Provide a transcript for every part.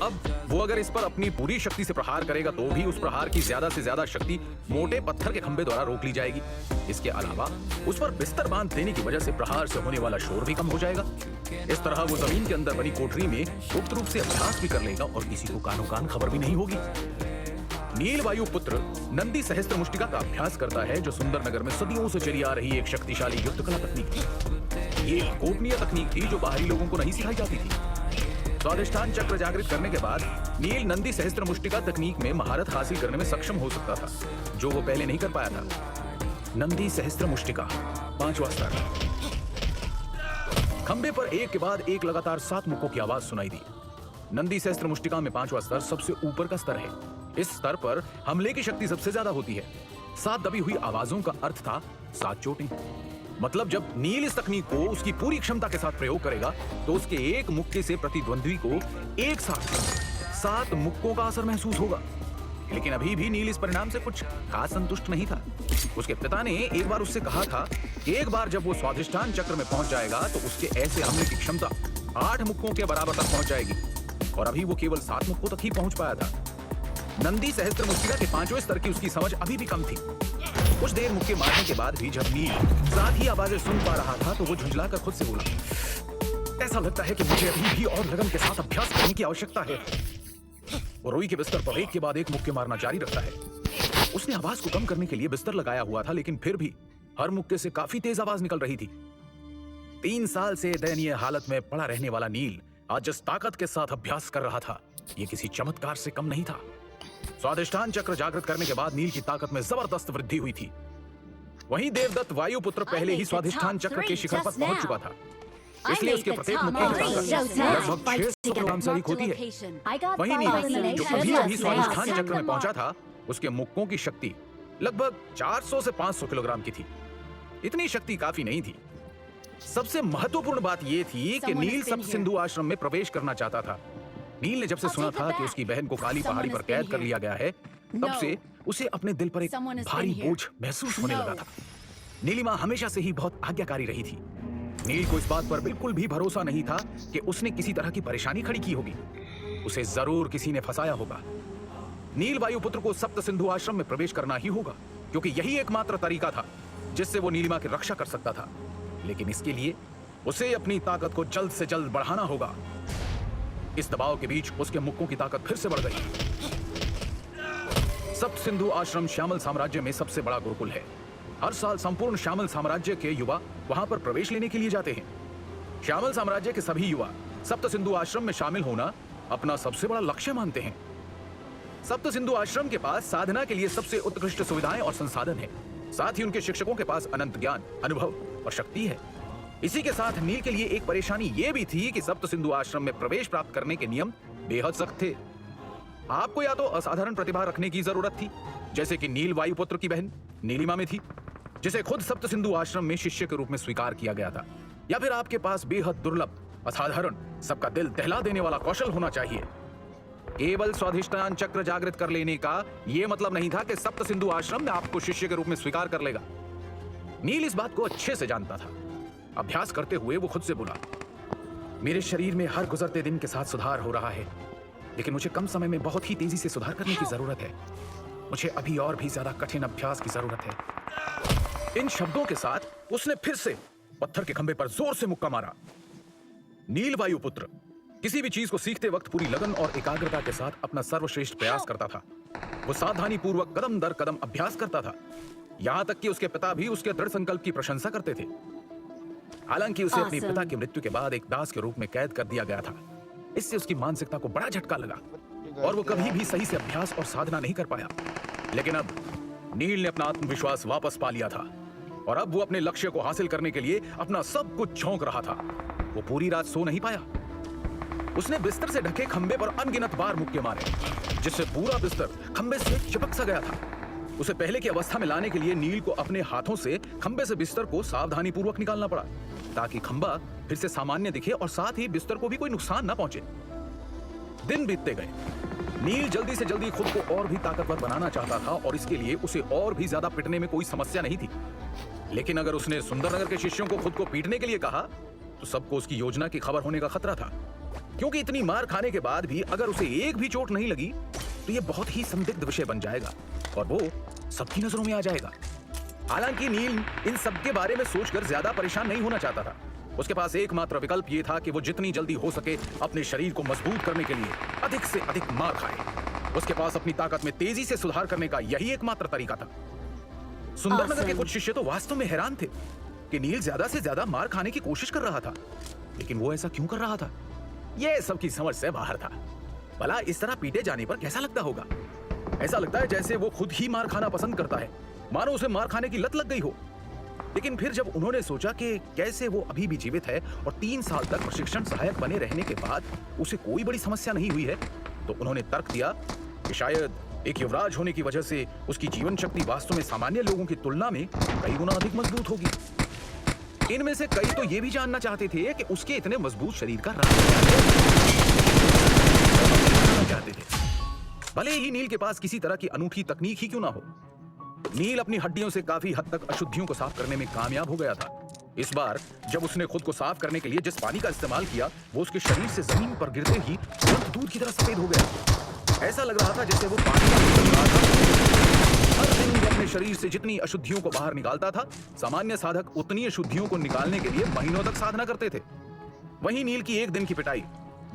अब वो अगर इस पर अपनी पूरी शक्ति से प्रहार करेगा तो भी उस प्रहार की ज्यादा से ज्यादा शक्ति मोटे पत्थर के खंभे द्वारा रोक ली जाएगी। इसके अलावा उस पर बिस्तर बांध देने की वजह से प्रहार से होने वाला शोर भी कम हो जाएगा। इस तरह वो जमीन के अंदर बनी कोठरी में गुप्त रूप से अभ्यास भी कर लेगा और किसी को कानो कान खबर भी नहीं होगी। नील वायु पुत्र नंदी सहस्त्र मुष्टिका का अभ्यास करता है, जो सुंदर नगर में सदियों से चली आ रही एक शक्तिशाली युद्ध कला तकनीक थी। ये गोपनीय तकनीक थी जो बाहरी लोगों को नहीं सिखाई जाती थी। स्वादिष्ठान चक्र जागृत करने के बाद नील नंदी सहस्त्र मुष्टिका तकनीक में महारत हासिल करने में सक्षम हो सकता था, जो वो पहले नहीं कर पाया था। नंदी सहस्त्र मुष्टिका 5वां स्तर। खंबे पर एक के बाद एक लगातार 7 मुक्कों की आवाज सुनाई दी। नंदी सहस्त्र मुष्टिका में 5वां स्तर सबसे ऊपर का स्तर है। इस स्तर पर हमले की शक्ति सबसे ज्यादा होती है। 7 दबी हुई आवाजों का अर्थ था 7 चोटें। मतलब जब नील इस तकनीक को उसकी पूरी क्षमता के साथ प्रयोग करेगा तो उसके एक मुक्के से प्रतिद्वंद्वी को एक साथ 7 मुक्कों का असर महसूस होगा। लेकिन अभी भी नील इस परिणाम से कुछ खास संतुष्ट नहीं था। उसके पिता ने एक बार उससे कहा था कि एक बार जब वो स्वादिष्ठान चक्र में पहुंच जाएगा तो उसके ऐसे हमले की क्षमता 8 मुक्कों के बराबर तक पहुंच जाएगी, और अभी वो केवल 7 मुक्कों तक ही पहुंच पाया था। नंदी सहस्त्र मुष्टिका के 5वें स्तर की उसकी समझ अभी भी कम थी। कुछ देर मुक्के मारने के बाद भी जब नील 7 ही आवाजें सुन पा रहा था तो वो झुंझलाकर खुद से बोला, ऐसा लगता है कि मुझे अभी भी और लगन के साथ अभ्यास करने की आवश्यकता है। वो रोई के बिस्तर पर एक के बाद एक मुक्के मारना जारी रखता है। उसने आवाज को कम करने के लिए बिस्तर लगाया हुआ था, लेकिन फिर भी हर मुक्के से काफी तेज आवाज निकल रही थी। 3 साल से दयनीय हालत में पड़ा रहने वाला नील आज जिस ताकत के साथ अभ्यास कर रहा था, ये किसी चमत्कार से कम नहीं था। स्वादिष्ठान चक्र जागृत करने के बाद नील की ताकत में जबरदस्त वृद्धि हुई थी। वहीं देवदत्त वायुपुत्र पहले ही स्वादिष्ठान चक्र के शिखर पर पहुंच चुका था, इसलिए उसके प्रत्येक मुक्के की ताकत लगभग 600 किलोग्राम से अधिक होती है। वहीं नील जो अभी अभी स्वादिष्ठान चक्र में पहुंचा था, उसके मुक्कों की शक्ति लगभग 400 से 500 किलोग्राम की थी। इतनी शक्ति काफी नहीं थी। सबसे महत्वपूर्ण बात यह थी कि नील सप्त सिंधु आश्रम में प्रवेश करना चाहता था। नील ने जब से सुना था कि उसकी बहन को काली पहाड़ी पर कैद कर लिया गया है, तब से उसे अपने दिल पर एक भारी बोझ महसूस होने लगा था। नीलिमा हमेशा से ही बहुत आज्ञाकारी रही थी। नील को इस बात पर बिल्कुल भी भरोसा नहीं था कि उसने किसी तरह की परेशानी खड़ी की होगी। उसे जरूर किसी ने फंसाया होगा। नील वायुपुत्र को सप्त सिंधु आश्रम में प्रवेश करना ही होगा, क्योंकि यही एकमात्र तरीका था जिससे वो नीलिमा की रक्षा कर सकता था। लेकिन इसके लिए उसे अपनी ताकत को जल्द से जल्द बढ़ाना होगा। इस दबाव के बीच उसके मुक्कों की ताकत फिर से बढ़ गई। सप्त सिंधु आश्रम श्यामल साम्राज्य में सबसे बड़ा गुरुकुल है। हर साल संपूर्ण श्यामल साम्राज्य के युवा वहां पर प्रवेश लेने के लिए जाते हैं। श्यामल साम्राज्य के सभी युवा सप्त सिंधु आश्रम में शामिल होना अपना सबसे बड़ा लक्ष्य मानते हैं। सप्त सिंधु आश्रम के पास साधना के लिए सबसे उत्कृष्ट सुविधाएं और संसाधन है। साथ ही उनके शिक्षकों के पास अनंत ज्ञान, अनुभव और शक्ति है। इसी के साथ नील के लिए एक परेशानी यह भी थी कि सप्त सिंधु आश्रम में प्रवेश प्राप्त करने के नियम बेहद सख्त थे। आपको या तो असाधारण प्रतिभा रखने की जरूरत थी, जैसे कि नील वायुपुत्र की बहन नीलिमा में थी, जिसे खुद सप्त सिंधु आश्रम में शिष्य के रूप में स्वीकार किया गया था, या फिर आपके पास बेहद दुर्लभ, असाधारण, सबका दिल दहला देने वाला कौशल होना चाहिए। केवल स्वाधिष्ठान चक्र जागृत कर लेने का यह मतलब नहीं था कि सप्त सिंधु आश्रम में आपको शिष्य के रूप में स्वीकार कर लेगा। नील इस बात को अच्छे से जानता था। अभ्यास करते हुए वो खुद से बोला, मेरे शरीर में हर गुजरते दिन के साथ सुधार हो रहा है, लेकिन मुझे कम समय में बहुत ही तेजी से सुधार करने की जरूरत है। मुझे अभी और भी ज्यादा कठिन अभ्यास की जरूरत है। इन शब्दों के साथ उसने फिर से पत्थर के खंभे पर जोर से मुक्का मारा। नील वायुपुत्र किसी भी चीज को सीखते वक्त पूरी लगन और एकाग्रता के साथ अपना सर्वश्रेष्ठ प्रयास करता था। वो सावधानी पूर्वक कदम दर कदम अभ्यास करता था, यहां तक कि उसके पिता भी उसके दृढ़ संकल्प की प्रशंसा करते थे। हालांकि उसे अपने पिता की मृत्यु के बाद एक दास के रूप में कैद कर दिया गया था। इससे उसकी मानसिकता को बड़ा झटका लगा और वो कभी भी सही से अभ्यास और साधना नहीं कर पाया। लेकिन अब नील ने अपना आत्मविश्वास वापस पा लिया था और अब वो अपने लक्ष्य को हासिल करने के लिए अपना सब कुछ झोंक रहा था। वो पूरी रात सो नहीं पाया। उसने बिस्तर से ढके खंबे पर अनगिनत बार मुक्के मारे, जिससे पूरा बिस्तर खंबे से चिपक सा गया था। उसे पहले की अवस्था में लाने के लिए नील को अपने हाथों से खंबे से बिस्तर को सावधानी पूर्वक निकालना पड़ा, ताकि खंबा फिर से सामान्य दिखे और साथ ही बिस्तर को भी कोई नुकसान न पहुंचे। दिन बीतते गए। नील जल्दी से जल्दी खुद को और भी ताकतवर बनाना चाहता था और इसके लिए उसे और भी ज्यादा पिटने में कोई समस्या नहीं थी। लेकिन अगर उसने सुंदरनगर के शिष्यों को खुद को पीटने के लिए कहा तो सबको उसकी योजना की खबर होने का खतरा था। क्योंकि इतनी मार खाने के बाद भी अगर उसे एक भी चोट नहीं लगी तो यह बहुत ही संदिग्ध विषय बन जाएगा और वो सबकी नजरों में आ जाएगा। हालांकि नील इन सब के बारे में सोचकर ज्यादा परेशान नहीं होना चाहता था। उसके पास एकमात्र विकल्प ये था कि वो जितनी जल्दी हो सके अपने शरीर को मजबूत करने के लिए अधिक से अधिक मार खाए। उसके पास अपनी ताकत में तेजी से सुधार करने का यही एकमात्र तरीका था। सुंदरनगर के कुछ शिष्य तो वास्तव में हैरान थे कि नील ज्यादा से ज्यादा मार खाने की कोशिश कर रहा था, लेकिन वो ऐसा क्यों कर रहा था? यह सबकी समझ से बाहर था। भला इस तरह पीटे जाने पर कैसा लगता होगा? ऐसा लगता है जैसे वो खुद ही मार खाना पसंद करता है, मानो उसे मार खाने की लत लग गई हो। लेकिन फिर जब उन्होंने सोचा कि कैसे वो अभी भी जीवित है और 3 साल तक प्रशिक्षण सहायक बने रहने के बाद उसे कोई बड़ी समस्या नहीं हुई है, तो उन्होंने तर्क दिया कि शायद एक युवराज होने की वजह से उसकी जीवन शक्ति वास्तव में सामान्य लोगों की तुलना में कई गुना अधिक मजबूत होगी। इनमें से कई तो ये भी जानना चाहते थे कि उसके इतने मजबूत शरीर का राज क्या है। चाहते थे भले ही नील के पास किसी तरह की अनूठी तकनीक ही क्यों ना हो। नील अपनी हड्डियों से काफी हद तक अशुद्धियों को साफ करने में कामयाब हो गया था। इस बार जब उसने खुद को साफ करने के लिए जिस पानी का इस्तेमाल किया वो उसके शरीर से जमीन पर गिरते ही तुरंत दूध की तरह सफेद हो गया। ऐसा लग रहा था जैसे वो पानी का निकल रहा था। हर दिन वो अपने शरीर से जितनी अशुद्धियों को बाहर निकालता था, सामान्य साधक उतनी अशुद्धियों को निकालने के लिए महीनों तक साधना करते थे। वहीं नील की एक दिन की पिटाई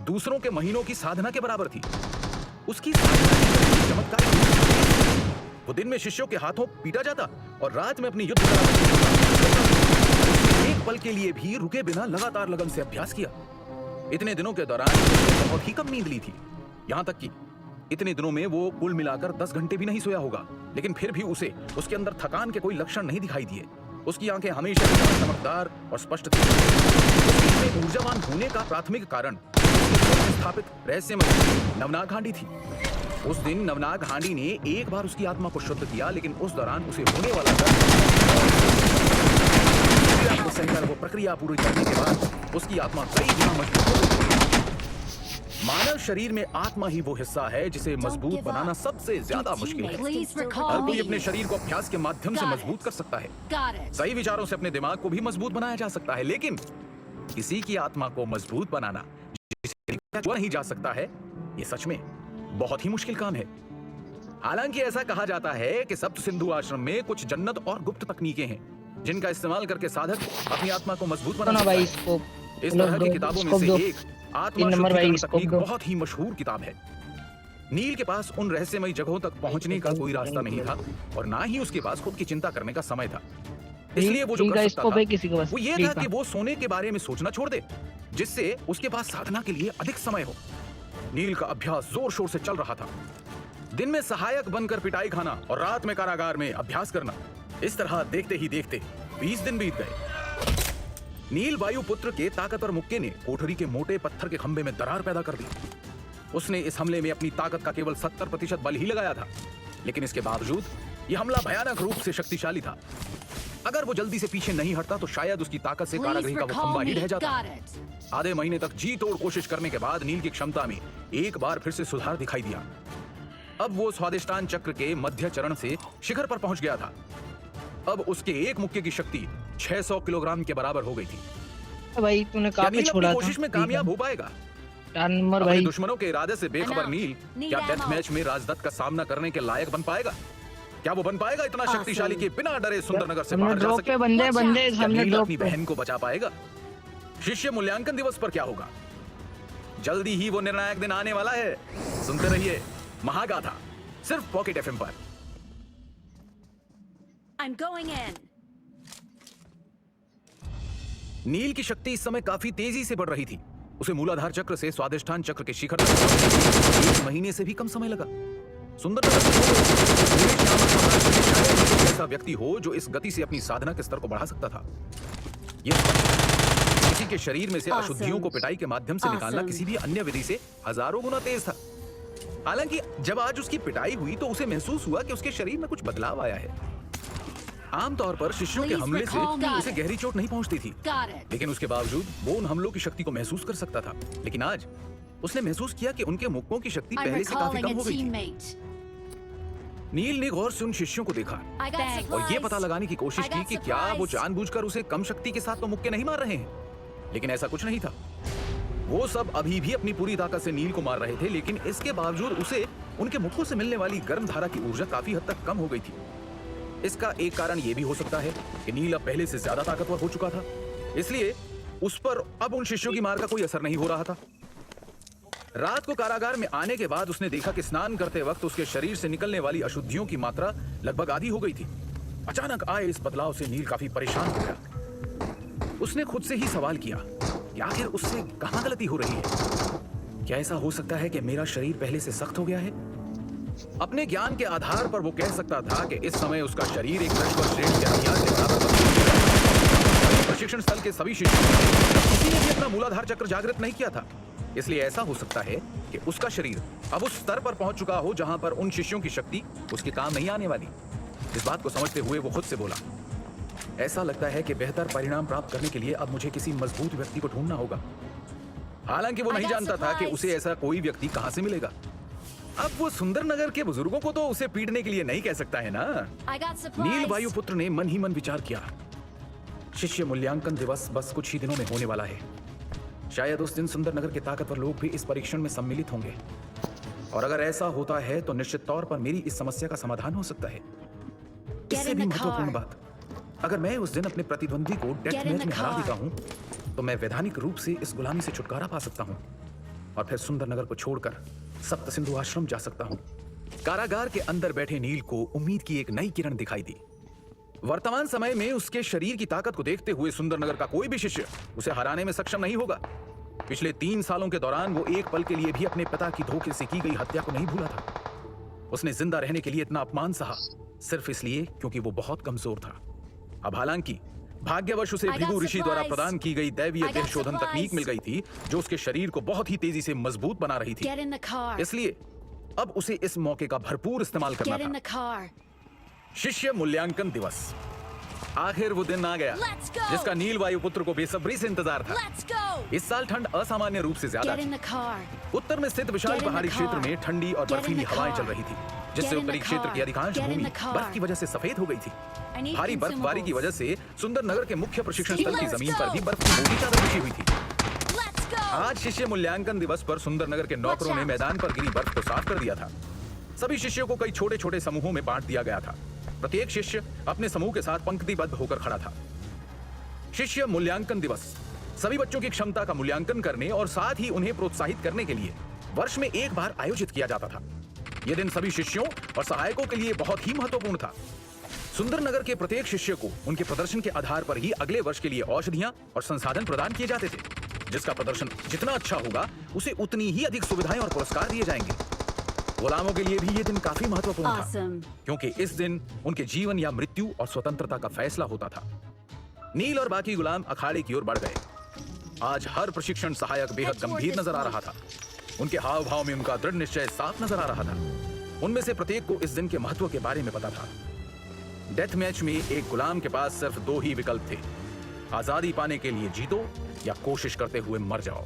दूसरों के महीनों की साधना के बराबर थी। उसकी साधना चमत्कार, वो दिन में शिष्यों के हाथों पीटा जाता और रात में अपनी युद्ध एक पल के लिए भी रुके बिना लगातार लगन से अभ्यास किया। इतने दिनों के दौरान उसने बहुत ही कम नींद ली थी। यहां तक कि इतने दिनों में वो कुल मिलाकर 10 घंटे भी नहीं सोया होगा, लेकिन फिर भी उसे उसके अंदर थकान के कोई लक्षण नहीं दिखाई दिए। उसकी आंखें हमेशा चमकदार और स्पष्ट थी। उसके ऊर्जावान होने का प्राथमिक कारण स्थापित रहस्यमय नवनाग हांडी थी। उस दिन नवनाग हांडी ने एक बार उसकी आत्मा को शुद्ध किया, लेकिन उस दौरान उसे होने वाला सहकर वो प्रक्रिया पूरी करने के बाद उसकी आत्मा कई गुना मजबूत हो गई। मानव शरीर में आत्मा ही वो हिस्सा है जिसे मजबूत बनाना सबसे ज्यादा मुश्किल है। हर कोई अपने शरीर को अभ्यास के माध्यम से मजबूत कर सकता है। सही विचारों से अपने दिमाग को भी मजबूत बनाया जा सकता है, लेकिन किसी की आत्मा को मजबूत बनाना जो नहीं जा सकता है, ये सच में बहुत ही मुश्किल काम है। हालांकि ऐसा कहा जाता है कि सप्त सिंधु आश्रम में कुछ जन्नत और गुप्त तकनीकें हैं जिनका इस्तेमाल करके साधक अपनी आत्मा को मजबूत बना सकता है। इस तरह की किताबों में से एक आत्मा शुद्धिकरण तकनीक बहुत ही मशहूर किताब है। नील के पास उन रहस्यमयी जगहों तक पहुंचने का कोई रास्ता नहीं था और ना ही उसके पास खुद की चिंता करने का समय था। इसलिए वो जो कर सकता था वो ये था कि वो सोने के बारे में सोचना छोड़ दे, जिससे उसके पास साधना के लिए अधिक समय हो। नील का अभ्यास जोर शोर से चल रहा था। दिन में सहायक बनकर पिटाई खाना और रात में कारागार में अभ्यास करना। इस तरह देखते ही देखते 20 दिन बीत गए। नील वायुपुत्र के ताकतवर मुक्के ने कोठरी के मोटे पत्थर के खंभे में दरार पैदा कर दी। उसने इस हमले में अपनी ताकत का केवल 70% बल ही लगाया था, लेकिन इसके बावजूद यह हमला भयानक रूप से शक्तिशाली था। अगर वो जल्दी से पीछे नहीं हटता तो शायद उसकी ताकत से कारागृह का वो खंभा ही ढह जाता। आधे महीने तक जी तोड़ कोशिश करने के बाद नील की क्षमता में एक बार फिर से सुधार दिखाई दिया। अब वो स्वादिष्टान चक्र के मध्य चरण से शिखर पर पहुंच गया था। अब उसके एक मुक्के की शक्ति 600 किलोग्राम के बराबर हो गई थी। भाई तूने काफी छोड़ा था। कोशिश में कामयाब हो पाएगा। भाई दुश्मनों के इरादे से बेखबर नील क्या डेथ मैच में राजदत्त का सामना करने के लायक बन पाएगा? क्या वो बन पाएगा इतना शक्तिशाली कि बिना डरे सुंदरनगर से बाहर जा सके? बंदे नील अपनी बहन को बचा पाएगा? शिष्य मूल्यांकन दिवस पर क्या होगा? जल्दी ही वो निर्णायक दिन आने वाला है। सुनते रहिए महागाथा, सिर्फ पॉकेट एफएम पर। I'm going in. नील की शक्ति इस समय काफी तेजी से बढ़ रही थी। उसे मूलाधार चक्र से स्वादिष्ठान चक्र के शिखर तक 1 महीने से भी कम समय लगा। सुंदरनगर ऐसा व्यक्ति हो जो इस गति से अपनी साधना के स्तर को बढ़ा सकता था। किसी के शरीर में से अशुद्धियों को पिटाई के माध्यम से निकालना किसी भी अन्य विधि से हजारों गुना तेज था। हालांकि जब आज उसकी पिटाई हुई तो उसे महसूस हुआ कि उसके शरीर में कुछ बदलाव आया है। आमतौर पर शिष्यों के हमले से उसे गहरी चोट नहीं पहुंचती थी, लेकिन उसके बावजूद वो उन हमलों की शक्ति को महसूस कर सकता था। लेकिन आज उसने महसूस किया कि उनके मुक्कों की शक्ति पहले से काफी कम हो गई थी। नील ने गौर से उन शिष्यों को देखा और ये पता लगाने की कोशिश की कि क्या वो जानबूझकर उसे कम शक्ति के साथ तो मुक्के नहीं मार रहे हैं, लेकिन ऐसा कुछ नहीं था। वो सब अभी भी अपनी पूरी ताकत से नील को मार रहे थे, लेकिन इसके बावजूद उसे उनके मुक्कों से मिलने वाली गर्म धारा की ऊर्जा काफी हद तक कम हो गई थी। इसका एक कारण यह भी हो सकता है कि नील अब पहले से ज्यादा ताकतवर हो चुका था, इसलिए उस पर अब उन शिष्यों की मार का कोई असर नहीं हो रहा था। रात को कारागार में आने के बाद उसने देखा कि स्नान करते वक्त उसके शरीर से निकलने वाली अशुद्धियों की मात्रा लगभग आधी हो गई थी। अचानक आए इस बदलाव से नील काफी परेशान हो गया। उसने खुद से ही सवाल किया कि आखिर उससे कहां गलती हो रही है। क्या ऐसा हो सकता है कि मेरा शरीर पहले से सख्त हो गया है? अपने ज्ञान के आधार पर वो कह सकता था कि इस समय उसका शरीर एक नश्वर श्रेष्ठ के हथियार के बराबर बन गया है। प्रशिक्षण स्थल के सभी शिष्यों ने किसी ने भी अपना मूलाधार चक्र जागृत नहीं किया था, इसलिए ऐसा हो सकता है कि उसका शरीर अब उस स्तर पर पहुंच चुका हो जहां पर उन शिष्यों की शक्ति उसके काम नहीं आने वाली। इस बात को समझते हुए वो खुद से बोला, ऐसा लगता है कि बेहतर परिणाम प्राप्त करने के लिए अब मुझे किसी मजबूत व्यक्ति को ढूंढना होगा। हालांकि वो नहीं जानता था कि उसे ऐसा कोई व्यक्ति कहां से मिलेगा। अब वो सुंदरनगर के बुजुर्गों को तो उसे पीटने के लिए नहीं कह सकता है ना। नील वायुपुत्र ने मन ही मन विचार किया, शिष्य मूल्यांकन दिवस बस कुछ ही दिनों में होने वाला है। शायद उस दिन सुंदरनगर के ताकतवर लोग भी इस परीक्षण में सम्मिलित होंगे, और अगर ऐसा होता है तो निश्चित तौर पर मेरी इस समस्या का समाधान हो सकता है। इससे भी महत्वपूर्ण बात, अगर मैं उस दिन अपने प्रतिद्वंदी को डेथ मैच में हरा देता हूं, तो मैं वैधानिक रूप से इस गुलामी से छुटकारा पा सकता हूं और फिर सुंदरनगर को छोड़कर सप्त सिंधु आश्रम जा सकता हूं। कारागार के अंदर बैठे नील को उम्मीद की एक नई किरण दिखाई दी। वर्तमान समय में उसके शरीर की ताकत को देखते हुए सुंदरनगर का कोई भी शिष्य उसे हराने में सक्षम नहीं होगा। पिछले 3 सालों के दौरान वो एक पल के लिए भी अपने पिता की धोखे से की गई हत्या को नहीं भूला था। उसने जिंदा रहने के लिए इतना अपमान सहा सिर्फ इसलिए क्योंकि वो बहुत कमजोर था। अब हालांकि भाग्यवश उसे भृगु ऋषि द्वारा प्रदान की गई दैवीय देह शोधन तकनीक मिल गई थी, जो उसके शरीर को बहुत ही तेजी से मजबूत बना रही थी। इसलिए अब उसे इस मौके का भरपूर इस्तेमाल करना था। शिष्य मूल्यांकन दिवस, आखिर वो दिन आ गया जिसका नील वायुपुत्र को बेसब्री से इंतजार था। इस साल ठंड असामान्य रूप से ज्यादा थी। उत्तर में स्थित विशाल पहाड़ी क्षेत्र में ठंडी और बर्फीली हवाएं चल रही थी, जिससे उत्तरी क्षेत्र की अधिकांश भूमि बर्फ की वजह से सफेद हो गई थी। भारी बर्फबारी की वजह से सुंदरनगर के मुख्य प्रशिक्षण स्थल की जमीन पर भी बर्फ की मोटी चादर बिछी हुई थी। आज शिष्य मूल्यांकन दिवस पर सुंदरनगर के नौकरों ने मैदान पर गिरी बर्फ को साफ कर दिया था। सभी शिष्यों को कई छोटे छोटे समूहों में बांट दिया गया था। प्रत्येक शिष्य अपने समूह के साथ पंक्तिबद्ध होकर खड़ा था। शिष्य मूल्यांकन दिवस सभी बच्चों की क्षमता का मूल्यांकन करने और साथ ही उन्हें प्रोत्साहित करने के लिए वर्ष में एक बार आयोजित किया जाता था। यह दिन सभी शिष्यों और सहायकों के लिए बहुत ही महत्वपूर्ण था। सुंदरनगर के प्रत्येक शिष्य को उनके प्रदर्शन के आधार पर ही अगले वर्ष के लिए औषधियां और संसाधन प्रदान किए जाते थे। जिसका प्रदर्शन जितना अच्छा होगा उसे उतनी ही अधिक सुविधाएं और पुरस्कार दिए जाएंगे। गुलामों के लिए भी ये दिन काफी महत्वपूर्ण था, क्योंकि इस दिन उनके जीवन या मृत्यु और स्वतंत्रता का फैसला होता था। नील और बाकी गुलाम अखाड़े की ओर बढ़ गए। आज हर प्रशिक्षण सहायक बेहद गंभीर नजर आ रहा था। उनके हाव भाव में उनका दृढ़ निश्चय साफ नजर आ रहा था। उनमें से प्रत्येक को इस दिन के महत्व के बारे में पता था। डेथ मैच में एक गुलाम के पास सिर्फ 2 ही विकल्प थे, आजादी पाने के लिए जीतो या कोशिश करते हुए मर जाओ।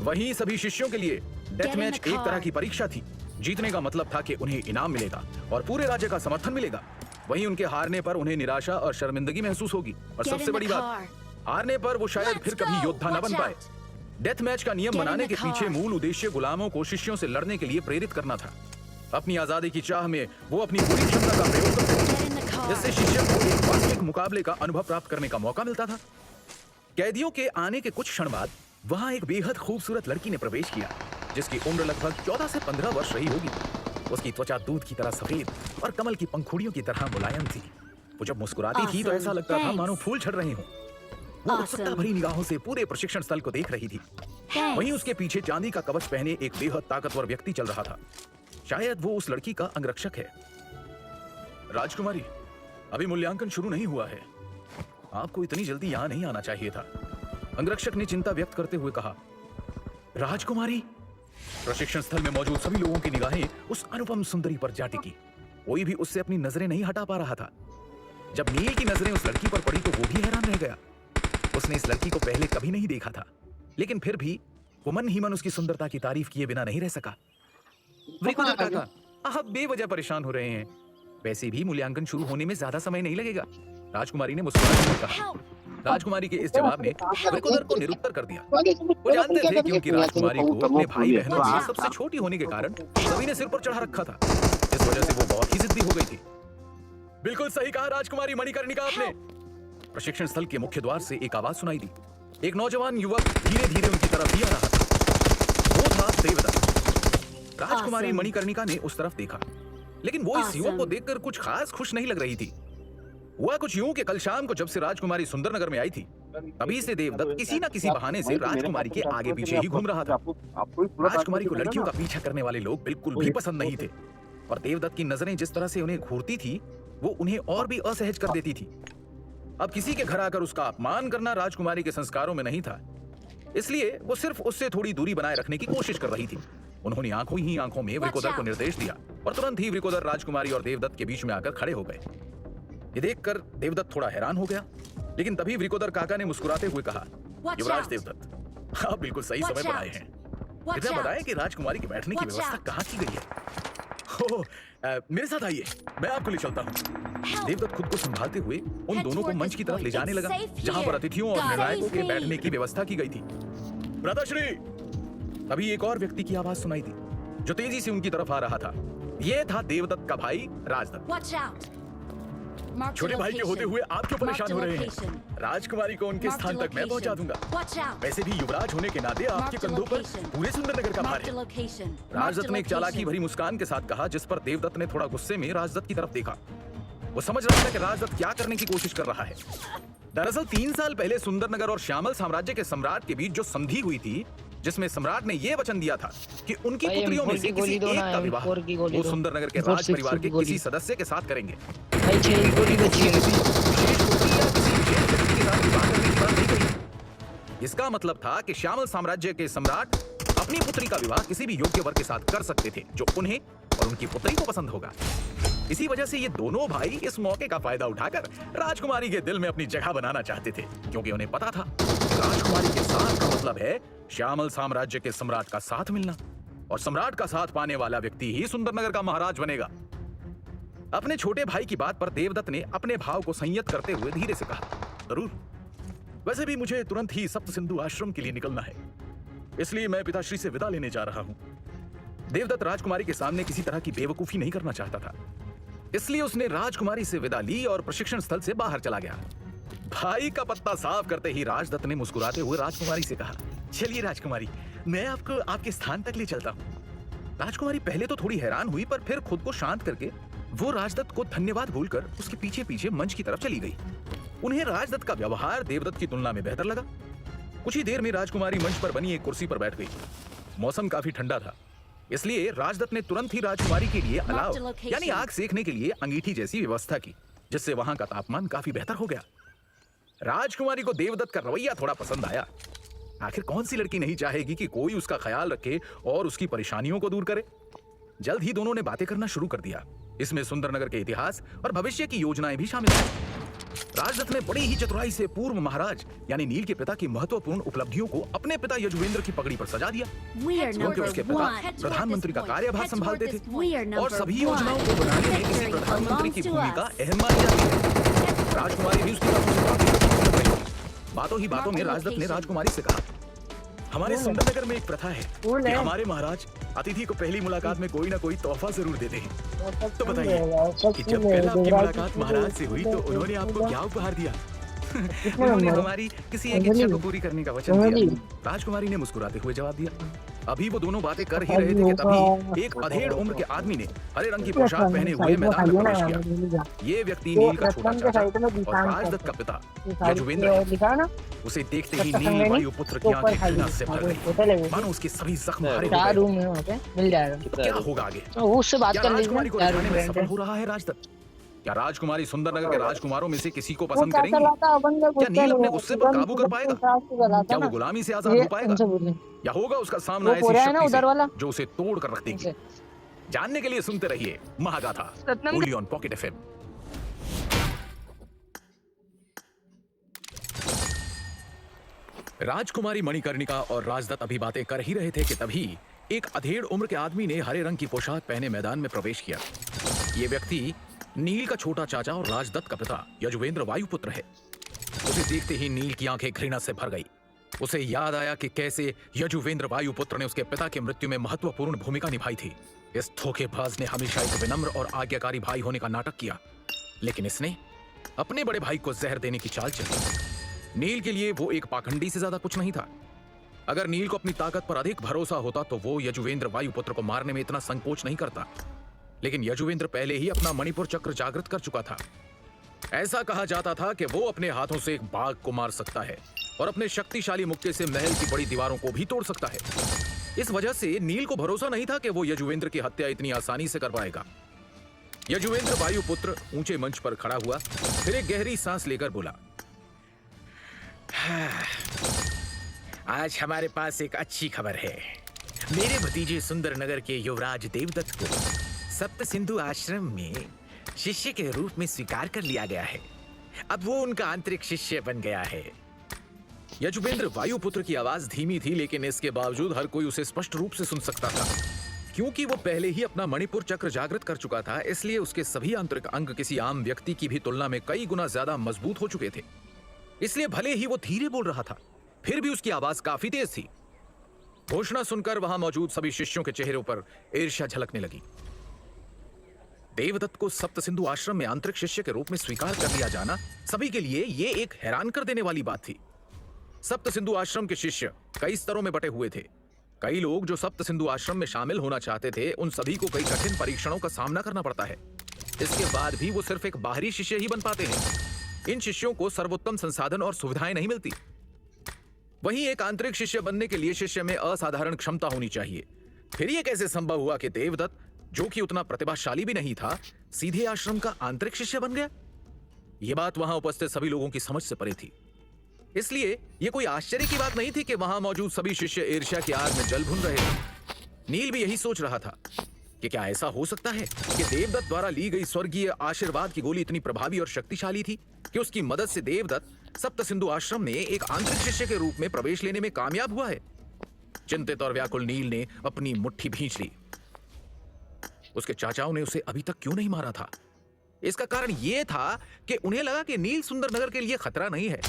वहीं सभी शिष्यों के लिए डेथ मैच एक तरह की परीक्षा थी। जीतने का मतलब था कि उन्हें इनाम मिलेगा और पूरे राज्य का समर्थन मिलेगा। वहीं उनके हारने पर उन्हें निराशा और शर्मिंदगी महसूस होगी, और सबसे बड़ी बात, हारने पर वो शायद फिर कभी योद्धा न बन पाए। डेथ मैच का नियम बनाने के पीछे मूल उद्देश्य गुलामों को शिष्यों से लड़ने के लिए प्रेरित करना था। अपनी आजादी की चाह में वो अपनी पूरी क्षमता का प्रयोग करते, जिससे शिष्यों को एक वास्तविक मुकाबले का अनुभव प्राप्त करने का मौका मिलता था। कैदियों के आने के कुछ क्षण बाद वहां एक बेहद खूबसूरत लड़की ने प्रवेश किया, जिसकी उम्र लगभग 14 से 15 वर्ष रही होगी। उसकी त्वचा दूध की तरह सफेद और कमल की पंखुड़ियों की तरह मुलायम थी। वो जब मुस्कुराती थी तो ऐसा लगता था मानो फूल झड़ रहे हों। वो उत्सुकता भरी निगाहों से पूरे प्रशिक्षण स्थल को देख रही थी। वहीं उसके पीछे चांदी का कवच पहने एक बेहद ताकतवर व्यक्ति चल रहा था। शायद वो उस लड़की का अंगरक्षक है। राजकुमारी, अभी मूल्यांकन शुरू नहीं हुआ है, आपको इतनी जल्दी यहाँ नहीं आना चाहिए था, अंगरक्षक ने चिंता व्यक्त करते हुए कहा। राजकुमारी? प्रशिक्षण स्थल में मौजूद सभी लोगों की निगाहें उस अनुपम सुंदरी पर जा टिकी। कोई भी उससे अपनी नजरें नहीं हटा पा रहा था। जब नील की नजरें उस लड़की पर पड़ी तो वो भी हैरान रह गया। उसने इस लड़की को पहले कभी नहीं देखा था, लेकिन फिर भी वो मन ही मन उसकी सुंदरता की तारीफ किए बिना नहीं रह सका। काका, आप बेवजह परेशान हो रहे हैं। वैसे भी मूल्यांकन शुरू होने में ज्यादा समय नहीं लगेगा, राजकुमारी ने मुस्कुराते हुए कहा। राजकुमारी के इस जवाब ने वृकोदर को निरुत्तर कर दिया। वो जानते थे कि उनकी राजकुमारी को अपने भाई बहनों में सबसे छोटी होने के कारण सभी ने सिर पर चढ़ा रखा था। इस वजह से वो बहुत ही जिद्दी हो गई थी। बिल्कुल सही कहा राजकुमारी मणिकर्णिका आपने। प्रशिक्षण स्थल के मुख्य द्वार से एक आवाज सुनाई दी। एक नौजवान युवक धीरे धीरे उनकी तरफ ही आ रहा था। वो था देवदत्त। राजकुमारी मणिकर्णिका ने उस तरफ देखा, लेकिन वो इस युवक को देखकर कुछ खास खुश नहीं लग रही थी। हुआ कुछ यूं कि कल शाम को जब से राजकुमारी सुंदरनगर में आई थी, तभी से देवदत्त किसी न किसी बहाने से राजकुमारी के आगे पीछे ही घूम रहा था। राजकुमारी को लड़कियों का पीछा करने वाले लोग बिल्कुल भी पसंद नहीं थे, और देवदत्त की नजरें जिस तरह से उन्हें घूरती थी, वो उन्हें और भी असहज कर देती थी। अब किसी के घर आकर उसका अपमान करना राजकुमारी के संस्कारों में नहीं था, इसलिए वो सिर्फ उससे थोड़ी दूरी बनाए रखने की कोशिश कर रही थी। उन्होंने आंखों ही आंखों में वृकोदर को निर्देश दिया, और तुरंत ही वृकोदर राजकुमारी और देवदत्त के बीच में आकर खड़े हो गए। ये देखकर देवदत्त थोड़ा हैरान हो गया, लेकिन तभी वृकोदर काका ने मुस्कुराते हुए कहा, युवराज देवदत्त, आप बिल्कुल सही समय पर आए हैं। कृपया बताएं कि राजकुमारी के बैठने की व्यवस्था कहाँ की गई है। मेरे साथ आइए, मैं आपको ले चलता हूँ। देवदत्त खुद को संभालते हुए उन दोनों को मंच की तरफ ले जाने लगा, जहाँ पर अतिथियों और निर्णायकों के बैठने की व्यवस्था की गई थी। भ्राताश्री, तभी एक और व्यक्ति की आवाज सुनाई दी, जो तेजी से उनकी तरफ आ रहा था। ये था देवदत्त का भाई राजदत्त। छोटे भाई के होते हुए आप क्यों परेशान हो रहे हैं? राजकुमारी को उनके स्थान तक मैं पहुंचा दूंगा। वैसे भी युवराज होने के नाते आपके कंधों पर पूरे सुंदरनगर का भार है। राजदत्त ने एक चालाकी भरी मुस्कान के साथ कहा, जिस पर देवदत्त ने थोड़ा गुस्से में राजदत्त की तरफ देखा। वो समझ रहा था कि राजदत्त क्या करने की कोशिश कर रहा है। दरअसल 3 साल पहले सुंदरनगर और श्यामल साम्राज्य के सम्राट के बीच जो संधि हुई थी, जिसमें सम्राट ने यह वचन दिया था कि उनकी पुत्रियों में से किसी एक का विवाह वो सुंदरनगर के राज परिवार के किसी सदस्य के साथ करेंगे। इसका मतलब था कि श्यामल साम्राज्य के सम्राट अपनी पुत्री का विवाह किसी भी योग्य वर के साथ कर सकते थे, जो उन्हें और उनकी पुत्री को पसंद होगा। इसी वजह से ये दोनों भाई इस मौके का फायदा उठाकर राजकुमारी के दिल में अपनी जगह बनाना चाहते थे, क्योंकि उन्हें पता था राजकुमारी के साथ का मतलब है श्यामल साम्राज्य के सम्राट का साथ मिलना, और सम्राट का साथ पाने वाला व्यक्ति ही सुंदरनगर का महाराज बनेगा। अपने छोटे भाई की बात पर देवदत्त ने अपने भाव को संयत करते हुए धीरे से कहा, जरूर, वैसे भी मुझे तुरंत ही सप्त सिंधु आश्रम के लिए निकलना है, इसलिए मैं पिताश्री से विदा लेने जा रहा हूं। देवदत्त राजकुमारी के सामने किसी तरह की बेवकूफी नहीं करना चाहता था, इसलिए उसने राजकुमारी से विदा ली और प्रशिक्षण स्थल से बाहर चला गया। भाई का पत्ता साफ करते ही राजदत्त ने मुस्कुराते हुए राजकुमारी से कहा, चलिए राजकुमारी, मैं आपको आपके स्थान तक ले चलता हूँ। राजकुमारी पहले तो थोड़ी हैरान हुई, पर फिर खुद को शांत करके वो राजदत्त को धन्यवाद बोलकर उसके पीछे पीछे मंच की तरफ चली गई। उन्हें राजदत्त का व्यवहार देवदत्त की तुलना में बेहतर लगा। कुछ ही देर में राजकुमारी मंच पर बनी एक कुर्सी पर बैठ गई। मौसम काफी ठंडा था, इसलिए राजदत्त ने तुरंत ही राजकुमारी के लिए अलाव यानी आग सेकने के लिए अंगीठी जैसी व्यवस्था की, जिससे वहां का तापमान काफी बेहतर हो गया। राजकुमारी को देवदत्त का रवैया थोड़ा पसंद आया। आखिर कौन सी लड़की नहीं चाहेगी कि कोई उसका ख्याल रखे और उसकी परेशानियों को दूर करे। जल्द ही दोनों ने बातें करना शुरू कर दिया। इसमें सुंदरनगर के इतिहास और भविष्य की योजनाएं भी शामिल थी। राजदत्त ने बड़ी ही चतुराई से पूर्व महाराज यानी नील के पिता की महत्वपूर्ण उपलब्धियों को अपने पिता यजुवेंद्र की पगड़ी पर सजा दिया, क्योंकि उसके पिता प्रधानमंत्री का कार्यभार संभालते थे और सभी योजनाओं को बनाने में किसी प्रधानमंत्री की भूमिका अहम मानी जाती है। राजकुमारी भी उसकी बातों ही बातों में राजदत्त ने राजकुमारी से कहा, हमारे सुंदरनगर में एक प्रथा है कि हमारे महाराज अतिथि को पहली मुलाकात में कोई ना कोई तोहफा जरूर देते हैं। तो बताइए कि जब पहला आपकी मुलाकात महाराज से हुई तो उन्होंने आपको क्या उपहार दिया? उन्होंने हमारी किसी एक इच्छा को पूरी करने का वचन दिया। राजकुमारी ने मुस्कुराते हुए जवाब दिया। अभी वो दोनों बातें कर ही रहे थे कि तभी एक अधेड़ उम्र के आदमी ने हरे रंग की पोशाक पहने हुए मैदान में प्रवेश किया। ये व्यक्ति नील का छोटा चाचा और राजदत्त का पिता यजुवेंद्र। उसे देखते ही नील वायुपुत्र की आंखें घृणा से भर गईं, मानो उसके सभी जख्म भरे हो गए। मिल जाएगा। क्या होगा आगे? उससे बात कर लीजिए। राजकुमारी को रिझाने में सफल हो रहा है राजदत्त? क्या राजकुमारी सुंदरनगर के राजकुमारों में से किसी को पसंद करेंगी? क्या नील अपने गुस्से पर काबू कर पाएगा? क्या वो गुलामी से आजाद हो पाएगा? या होगा उसका सामना ऐसी शक्ति से जो उसे तोड़ कर रख देगी? जानने के लिए सुनते रहिए महागाथा ओनली ऑन पॉकेट एफएम। राजकुमारी मणिकर्णिका और राजदत्त अभी बातें कर ही रहे थे कि तभी एक अधेड़ उम्र के आदमी ने हरे रंग की पोशाक पहने मैदान में प्रवेश किया। ये व्यक्ति नील का छोटा चाचा और राजदत्त का पिता यजुवेंद्र वायुपुत्र है। उसे देखते ही नील की आंखें घृणा से भर गई। उसे याद आया कि कैसे यजुवेंद्र वायुपुत्र ने उसके पिता की मृत्यु में महत्वपूर्ण भूमिका निभाई थी। इस धोखेबाज ने हमेशा एक विनम्र और आज्ञाकारी भाई होने का नाटक किया, लेकिन इसने अपने बड़े भाई को जहर देने की चाल चली। नील के लिए वो एक पाखंडी से ज्यादा कुछ नहीं था। अगर नील को अपनी ताकत पर अधिक भरोसा होता तो वो यजुवेंद्र वायुपुत्र को मारने में इतना संकोच नहीं करता, लेकिन यजुवेंद्र पहले ही अपना मणिपुर चक्र जागृत कर चुका था। ऐसा कहा जाता था कि वो अपने हाथों से एक बाघ को मार सकता है और अपने शक्तिशाली मुक्के से महल की बड़ी दीवारों को भी तोड़ सकता है। इस वजह से नील को भरोसा नहीं था कि वो यजुवेंद्र की हत्या इतनी आसानी से कर पाएगा। यजुवेंद्र वायुपुत्र ऊंचे मंच पर खड़ा हुआ, फिर एक गहरी सांस लेकर बोला, आज हमारे पास एक अच्छी खबर है। मेरे भतीजे सुंदरनगर के युवराज देवदत्त को सप्त सिंधु आश्रम में शिष्य के रूप में स्वीकार कर लिया गया है। अब वो उनका आंतरिक शिष्य बन गया है। यजुवेंद्र वायुपुत्र की आवाज धीमी थी, लेकिन इसके बावजूद हर कोई उसे स्पष्ट रूप से सुन सकता था। क्योंकि वो पहले ही अपना मणिपुर चक्र जागृत कर चुका था, इसलिए उसके सभी आंतरिक अंग किसी आम व्यक्ति की भी तुलना में कई गुना ज्यादा मजबूत हो चुके थे। इसलिए भले ही वो धीरे बोल रहा था, फिर भी उसकी आवाज काफी तेज थी। घोषणा सुनकर वहां मौजूद सभी शिष्यों के चेहरों पर ईर्ष्या झलकने लगी। देवदत्त को सप्त सिंधु आश्रम में आंतरिक शिष्य के रूप में स्वीकार कर लिया जाना सभी के लिए ये एक हैरान कर देने वाली बात थी। सप्त सिंधु आश्रम के शिष्य कई स्तरों में बटे हुए थे। कई लोग जो सप्त सिंधु आश्रम में शामिल होना चाहते थे, उन सभी को कई कठिन परीक्षणों का सामना करना पड़ता है। इसके बाद भी वो सिर्फ एक बाहरी शिष्य ही बन पाते हैं। इन शिष्यों को सर्वोत्तम संसाधन और सुविधाएं नहीं मिलती। वहीं एक आंतरिक शिष्य बनने के लिए शिष्य में असाधारण क्षमता होनी चाहिए। फिर यह कैसे संभव हुआ कि देवदत्त, जो कि उतना प्रतिभाशाली भी नहीं था, सीधे आश्रम का आंतरिक शिष्य बन गया? यह बात वहां उपस्थित सभी लोगों की समझ से परे थी। इसलिए यह कोई आश्चर्य की बात नहीं थी कि वहां मौजूद सभी शिष्य ईर्ष्या की आग में जल भुन रहे थे। नील भी यही सोच रहा था कि क्या ऐसा हो सकता है कि देवदत्त द्वारा ली गई स्वर्गीय आशीर्वाद की गोली इतनी प्रभावी और शक्तिशाली थी कि उसकी मदद से देवदत्त सप्त सिंधु आश्रम में एक आंतरिक शिष्य के रूप में प्रवेश लेने में कामयाब हुआ है। चिंतित और व्याकुल नील ने अपनी मुट्ठी भींच ली। उसके चाचाओं ने उसे अभी तक क्यों नहीं मारा था? इसका कारण यह था कि उन्हें लगा कि नील सुंदरनगर के लिए खतरा नहीं है।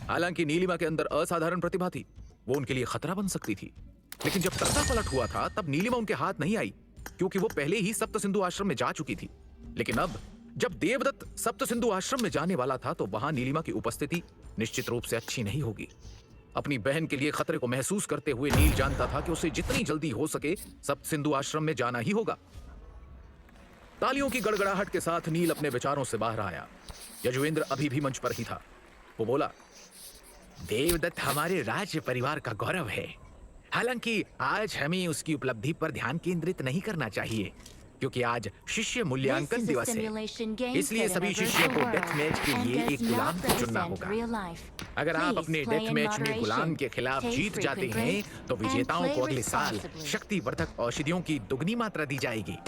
हालांकि नीलिमा के अंदर असाधारण प्रतिभा थी, वो उनके लिए खतरा बन सकती थी। लेकिन जब तख्ता पलट हुआ था तब नीलिमा उनके हाथ नहीं आई, क्योंकि वो पहले ही सप्त सिंधु आश्रम में जा चुकी थी। लेकिन अब जब देवदत्त सप्त सिंधु आश्रम में जाने वाला था तो वहां नीलिमा की उपस्थिति निश्चित रूप से अच्छी नहीं होगी। अपनी बहन के लिए खतरे को महसूस करते हुए नील जानता था कि उसे जितनी जल्दी हो सके सप्त सिंधु आश्रम में जाना ही होगा। तालियों की गड़गड़ाहट के साथ नील अपने विचारों से बाहर आया। यजुवेंद्र अभी भी मंच पर ही था। वो बोला, देवदत्त हमारे राज्य परिवार का गौरव है। हालांकि आज हमें उसकी उपलब्धि पर ध्यान केंद्रित नहीं करना चाहिए, क्योंकि आज शिष्य मूल्यांकन दिवस है। इसलिए सभी शिष्यों को डेथ मैच के लिए एक गुलाम को चुनना होगा। अगर आप अपने डेथ मैच में गुलाम के खिलाफ जीत जाते हैं तो विजेताओं को अगले साल शक्तिवर्धक औषधियों की दुगनी मात्रा दी जाएगी।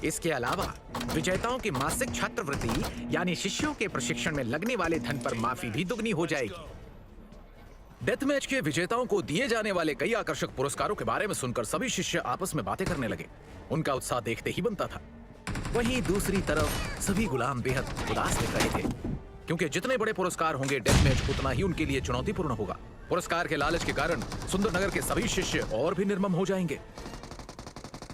इसके अलावा विजेताओं की मासिक छात्रवृत्ति यानी शिष्यों के प्रशिक्षण में लगने वाले धन पर माफी भी दुगनी हो जाएगी। डेथ मैच के विजेताओं को दिए जाने वाले कई आकर्षक पुरस्कारों के बारे में सुनकर सभी शिष्य आपस में बातें करने लगे। उनका उत्साह देखते ही बनता था। वहीं दूसरी तरफ सभी गुलाम बेहद उदास दिख रहे थे, क्योंकि जितने बड़े पुरस्कार होंगे डेथ मैच उतना ही उनके लिए चुनौतीपूर्ण होगा। पुरस्कार के लालच के कारण सुंदरनगर के सभी शिष्य और भी निर्मम हो जाएंगे।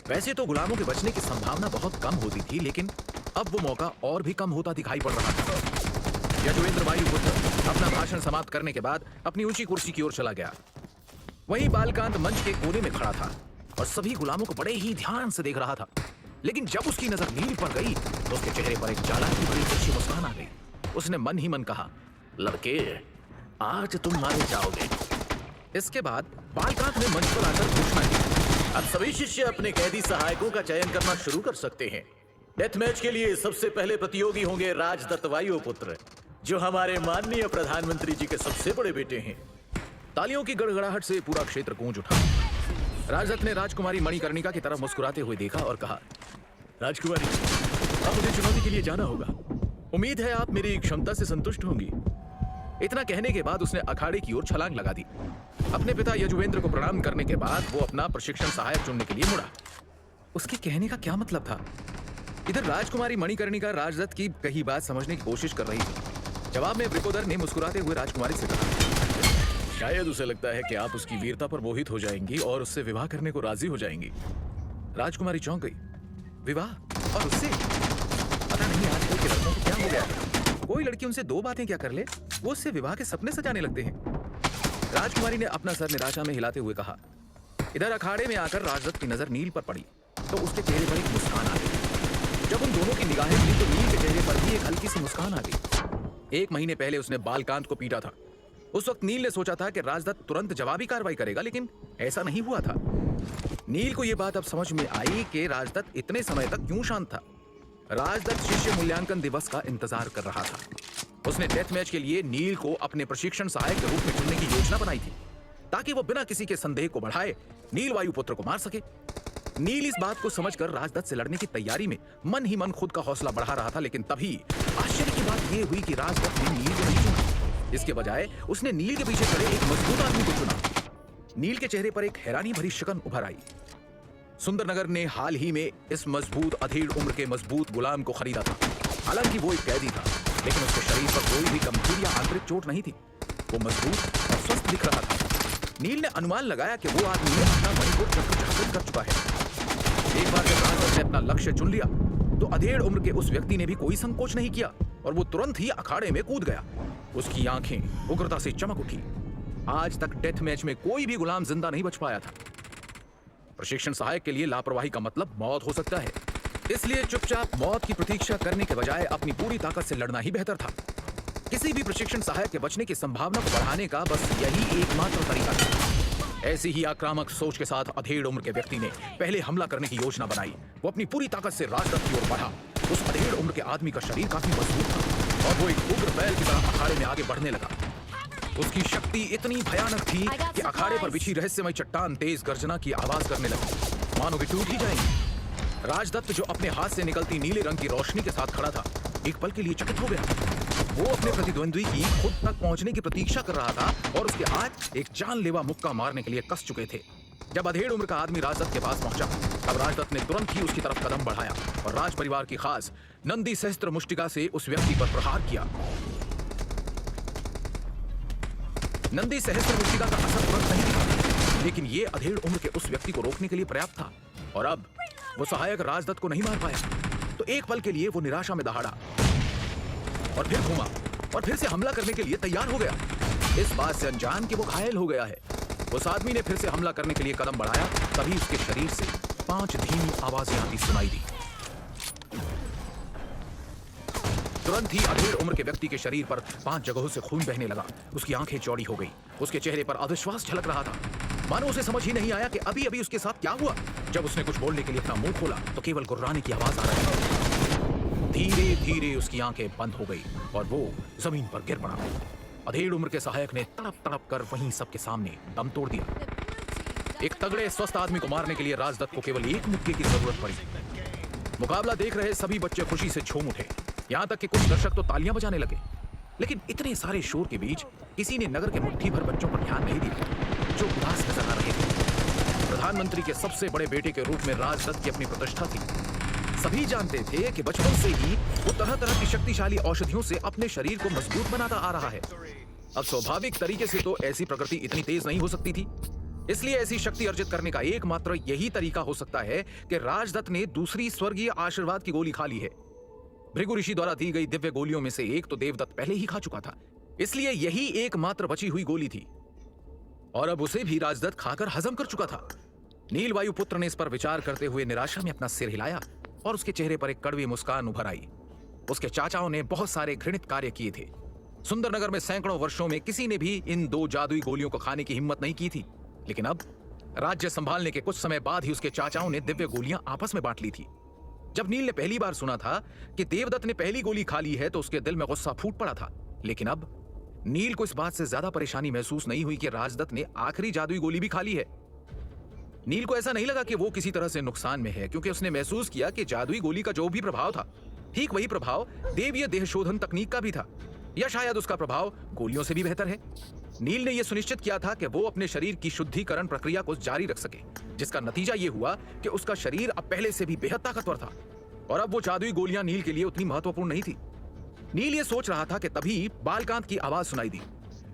वैसे तो गुलामों के बचने की संभावना बहुत कम होती थी, लेकिन अब वो मौका और भी कम होता दिखाई पड़ रहा था। यजुवेंद्र वायुपुत्र अपना भाषण समाप्त करने के बाद अपनी ऊंची कुर्सी की ओर चला गया। वहीं बालकांत मंच के कोने में खड़ा था और सभी गुलामों को बड़े ही ध्यान से देख रहा था। लेकिन जब उसकी नजर नील पर गई तो उसके चेहरे पर एक चालाकी भरी तिरछी मुस्कान आ गई। उसने मन ही मन कहा, लड़के, आज तुम मारे जाओगे। इसके बाद बालकांत ने मंच पर आकर घोषणा की, अब सभी शिष्य अपने कैदी सहायकों का चयन करना शुरू कर सकते हैं। डेथ मैच के लिए सबसे पहले प्रतियोगी होंगे राजदत्त वायुपुत्र, जो हमारे माननीय प्रधानमंत्री जी के सबसे बड़े बेटे हैं। तालियों की गड़गड़ाहट से पूरा क्षेत्र गूंज उठा। राजदत्त ने राजकुमारी मणिकर्णिका की तरफ मुस्कुराते हुए देखा और कहा, राजकुमारी, अब मुझे चुनौती के लिए जाना होगा। उम्मीद है आप मेरी क्षमता से संतुष्ट होंगी। इतना कहने के बाद उसने अखाड़े की ओर छलांग लगा दी। अपने पिता यजुवेंद्र को प्रणाम करने के बाद वो अपना प्रशिक्षण सहायक चुनने के लिए मुड़ा। उसके कहने का क्या मतलब था? इधर राजकुमारी मणिकर्णिका राजदत्त की कही बात समझने की कोशिश कर रही थी। जवाब में ब्रिकोदर ने मुस्कुराते हुए राजकुमारी से कहा, शायद उसे लगता है कि आप उसकी वीरता पर मोहित हो जाएंगी और उससे विवाह करने को राजी हो जाएंगी। राजकुमारी चौंक गई। विवाह और उससे? पता नहीं आजकल के लड़कों को क्या हो गया है। कोई लड़की उनसे दो बातें क्या कर ले, वो उससे विवाह के सपने सजाने लगते हैं। राजकुमारी ने अपना सर निराशा में हिलाते हुए कहा। इधर अखाड़े में आकर राजदत्त की नजर नील पर पड़ी तो उसके चेहरे पर एक मुस्कान आ गई। जब उन दोनों की निगाहें मिली तो नील के चेहरे पर भी एक हल्की सी मुस्कान आ गई। 1 महीने पहले उसने बालकांत को पीटा था। उस वक्त नील ने सोचा था कि राजदत्त तुरंत जवाबी कार्रवाई करेगा, लेकिन ऐसा नहीं हुआ था। नील को यह बात अब समझ में आई कि राजदत्त इतने समय तक क्यों शांत था। राजदत्त शिष्य मूल्यांकन दिवस का इंतजार कर रहा था। उसने डेथ मैच के लिए नील को अपने प्रशिक्षण सहायक के रूप में चुनने की योजना बनाई थी ताकि वो बिना किसी के संदेह को बढ़ाए नील वायुपुत्र को मार सके। नील इस बात को समझकर राजदत्त से लड़ने की तैयारी में मन ही मन खुद का हौसला बढ़ा रहा था, लेकिन तभी आश्चर्य की बात यह हुई कि राजदत्त ने नील को नहीं चुना। इसके बजाय उसने नील के पीछे खड़े एक मजबूत आदमी को चुना। नील के चेहरे पर एक हैरानी भरी शिकन उभर आई। सुंदरनगर ने हाल ही में इस मजबूत अधेड़ उम्र के मजबूत गुलाम को खरीदा था। हालांकि वो एक कैदी था, लेकिन उसके शरीर पर कोई भी गंभीर या आंतरिक चोट नहीं थी। वो मजबूत और स्वस्थ दिख रहा था। नील ने अनुमान लगाया कि वो आदमी अपना मणिपुर चक्र हासिल कर चुका है। एक बार जब राजदत्त ने अपना लक्ष्य चुन लिया तो अधेड़ उम्र के उस व्यक्ति ने भी कोई संकोच नहीं किया और वो तुरंत ही अखाड़े में कूद गया। उसकी आंखें उग्रता से चमक उठी। आज तक डेथ मैच में कोई भी गुलाम जिंदा नहीं बच पाया था। प्रशिक्षण सहायक के लिए लापरवाही का मतलब मौत हो सकता है, इसलिए चुपचाप मौत की प्रतीक्षा करने के बजाय अपनी पूरी ताकत से लड़ना ही बेहतर था। किसी भी प्रशिक्षण सहायक के बचने की संभावना को बढ़ाने का बस यही एकमात्र तरीका था। ऐसी ही आक्रामक सोच के साथ अधेड़ उम्र के व्यक्ति ने पहले हमला करने की योजना बनाई। वो अपनी पूरी ताकत से राजदत्त की ओर बढ़ा। उस अधेड़ उम्र के आदमी का शरीर काफी मजबूत था और वो एक उग्र बैल की तरह अखाड़े में आगे बढ़ने लगा। उसकी शक्ति इतनी भयानक थी कि अखाड़े पर बिछी रहस्यमय चट्टान तेज गर्जना की आवाज करने लगी, मानो कि टूट ही जाएंगी। राजदत्त जो अपने हाथ से निकलती नीले रंग की रोशनी के साथ खड़ा था, एक पल के लिए चकित हो गया। वो अपने प्रतिद्वंद्वी की खुद तक पहुंचने की प्रतीक्षा कर रहा था और उसके हाथ एक जानलेवा मुक्का मारने के लिए कस चुके थे। जब अधेड़ उम्र का आदमी राजदत्त के पास पहुंचा, तब राजदत्त ने तुरंत ही उसकी तरफ कदम बढ़ाया और राज परिवार की खास नंदी सहस्त्र मुष्टिका से उस व्यक्ति पर प्रहार किया। नंदी सहस्त्र मुष्टिका का असर तुरंत नहीं दिखा, लेकिन ये अधेड़ उम्र के उस व्यक्ति को रोकने के लिए पर्याप्त था और अब वो सहायक राजदत्त को नहीं मार पाया। तो एक पल के लिए वो निराशा में दहाड़ा और फिर घूमा और फिर से हमला करने के लिए तैयार हो गया, इस बात से अनजान कि वो घायल हो गया है। उस आदमी ने फिर से हमला करने के लिए कदम बढ़ाया, तभी उसके शरीर से 5 धीमी आवाजें आती सुनाई दी। तुरंत ही अधेड़ उम्र के व्यक्ति के शरीर पर 5 जगहों से खून बहने लगा। उसकी आंखें चौड़ी हो गई। उसके चेहरे पर अविश्वास झलक रहा था, मानो उसे समझ ही नहीं आया कि अभी अभी उसके साथ क्या हुआ। जब उसने कुछ बोलने के लिए अपना मुंह खोला तो केवल गुर्राने की आवाज आ रही थी। धीरे धीरे उसकी आंखें बंद हो गई और वो जमीन पर गिर पड़ा। अधेड़ उम्र के सहायक ने तड़प तड़प कर वहीं सबके सामने दम तोड़ दिया। एक तगड़े स्वस्थ आदमी को मारने के लिए राजदत्त को केवल एक मुक्के की जरूरत पड़ी। मुकाबला देख रहे सभी बच्चे खुशी से झूम उठे, यहाँ तक कि कुछ दर्शक तो तालियां बजाने लगे। लेकिन इतने सारे शोर के बीच किसी ने नगर के मुट्ठी भर बच्चों पर ध्यान नहीं दिया जो उदास नजर आ रहे थे। प्रधानमंत्री के सबसे बड़े बेटे के रूप में राजदत्त की अपनी प्रतिष्ठा थी। सभी जानते थे कि बचपन से ही वो तरह तरह की शक्तिशाली औषधियों से अपने शरीर को मजबूत बनाता आ रहा है। अब स्वाभाविक तरीके से तो ऐसी प्रकृति इतनी तेज नहीं हो सकती थी, इसलिए ऐसी शक्ति अर्जित करने का एकमात्र यही तरीका हो सकता है कि राजदत्त ने दूसरी स्वर्गीय आशीर्वाद की गोली खा ली है। भृगु ऋषि द्वारा दी गई दिव्य गोलियों में से एक तो देवदत्त पहले ही खा चुका था, इसलिए यही एकमात्र बची हुई गोली थी और अब उसे भी राजदत्त खाकर हजम कर चुका था। नील वायुपुत्र ने इस पर विचार करते हुए निराशा में अपना सिर हिलाया और उसके चेहरे पर एक कड़वी मुस्कान उभर आई। उसके चाचाओं ने बहुत सारे घृणित कार्य किए थे। सुंदरनगर में सैकड़ों वर्षों में किसी ने भी इन 2 जादुई गोलियों को खाने की हिम्मत नहीं की थी, लेकिन अब राज्य संभालने के कुछ समय बाद ही उसके चाचाओं ने दिव्य गोलियां आपस में बांट ली थी। जब नील ने पहली बार सुना था कि देवदत्त ने पहली गोली खा ली है तो उसके दिल में गुस्सा फूट पड़ा था, लेकिन अब नील को इस बात से ज्यादा परेशानी महसूस नहीं हुई कि राजदत्त ने आखिरी जादुई गोली भी खा ली है। नील को ऐसा नहीं लगा कि वो किसी तरह से नुकसान में है, क्योंकि उसने महसूस किया कि जादुई गोली का जो भी प्रभाव था, ठीक वही प्रभाव देवीय देहशोधन तकनीक का भी था, या शायद उसका प्रभाव गोलियों से भी बेहतर है। नील ने यह सुनिश्चित किया था कि वो अपने शरीर की शुद्धिकरण प्रक्रिया को जारी रख सके, जिसका नतीजा यह हुआ कि उसका शरीर अब पहले से भी बेहद ताकतवर था और अब वो जादुई गोलियां नील के लिए उतनी महत्वपूर्ण नहीं थी। नील ये सोच रहा था कि तभी बालकांत की आवाज सुनाई दी।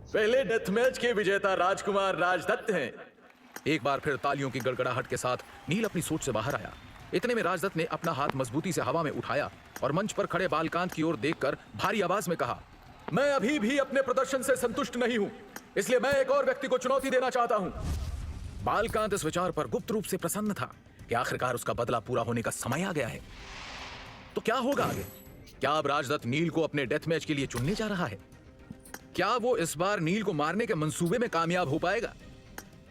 पहले डेथ मैच के विजेता राजकुमार राजदत्त हैं। एक बार फिर तालियों की गड़गड़ाहट के साथ नील अपनी सोच से बाहर आया। इतने में राजदत्त ने अपना हाथ मजबूती से हवा में उठाया और मंच पर खड़े बालकांत की ओर देखकर भारी आवाज में कहा, मैं अभी भी अपने प्रदर्शन से संतुष्ट नहीं हूं, इसलिए मैं एक और व्यक्ति को चुनौती देना चाहता हूं। बालकांत इस विचार पर गुप्त रूप से प्रसन्न था कि आखिरकार उसका बदला पूरा होने का समय आ गया है। तो क्या होगा आगे? क्या अब राजदत्त नील को अपने डेथ मैच के लिए चुनने जा रहा है? क्या वो इस बार नील को मारने के मंसूबे में कामयाब हो पाएगा,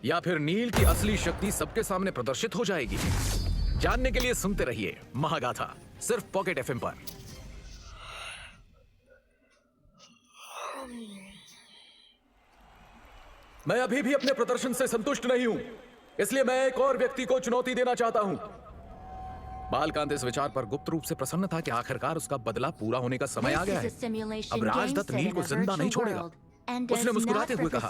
या फिर नील की असली शक्ति सबके सामने प्रदर्शित हो जाएगी? जानने के लिए सुनते रहिए महागाथा, सिर्फ पॉकेट एफएम पर। मैं अभी भी अपने प्रदर्शन से संतुष्ट नहीं हूं, इसलिए मैं एक और व्यक्ति को चुनौती देना चाहता हूं। बालकांत इस विचार पर गुप्त रूप से प्रसन्न था कि आखिरकार उसका बदला पूरा होने का समय आ गया है। अब राजदत्त नील को जिंदा नहीं छोड़ेगा। उसने मुस्कुराते हुए कहा,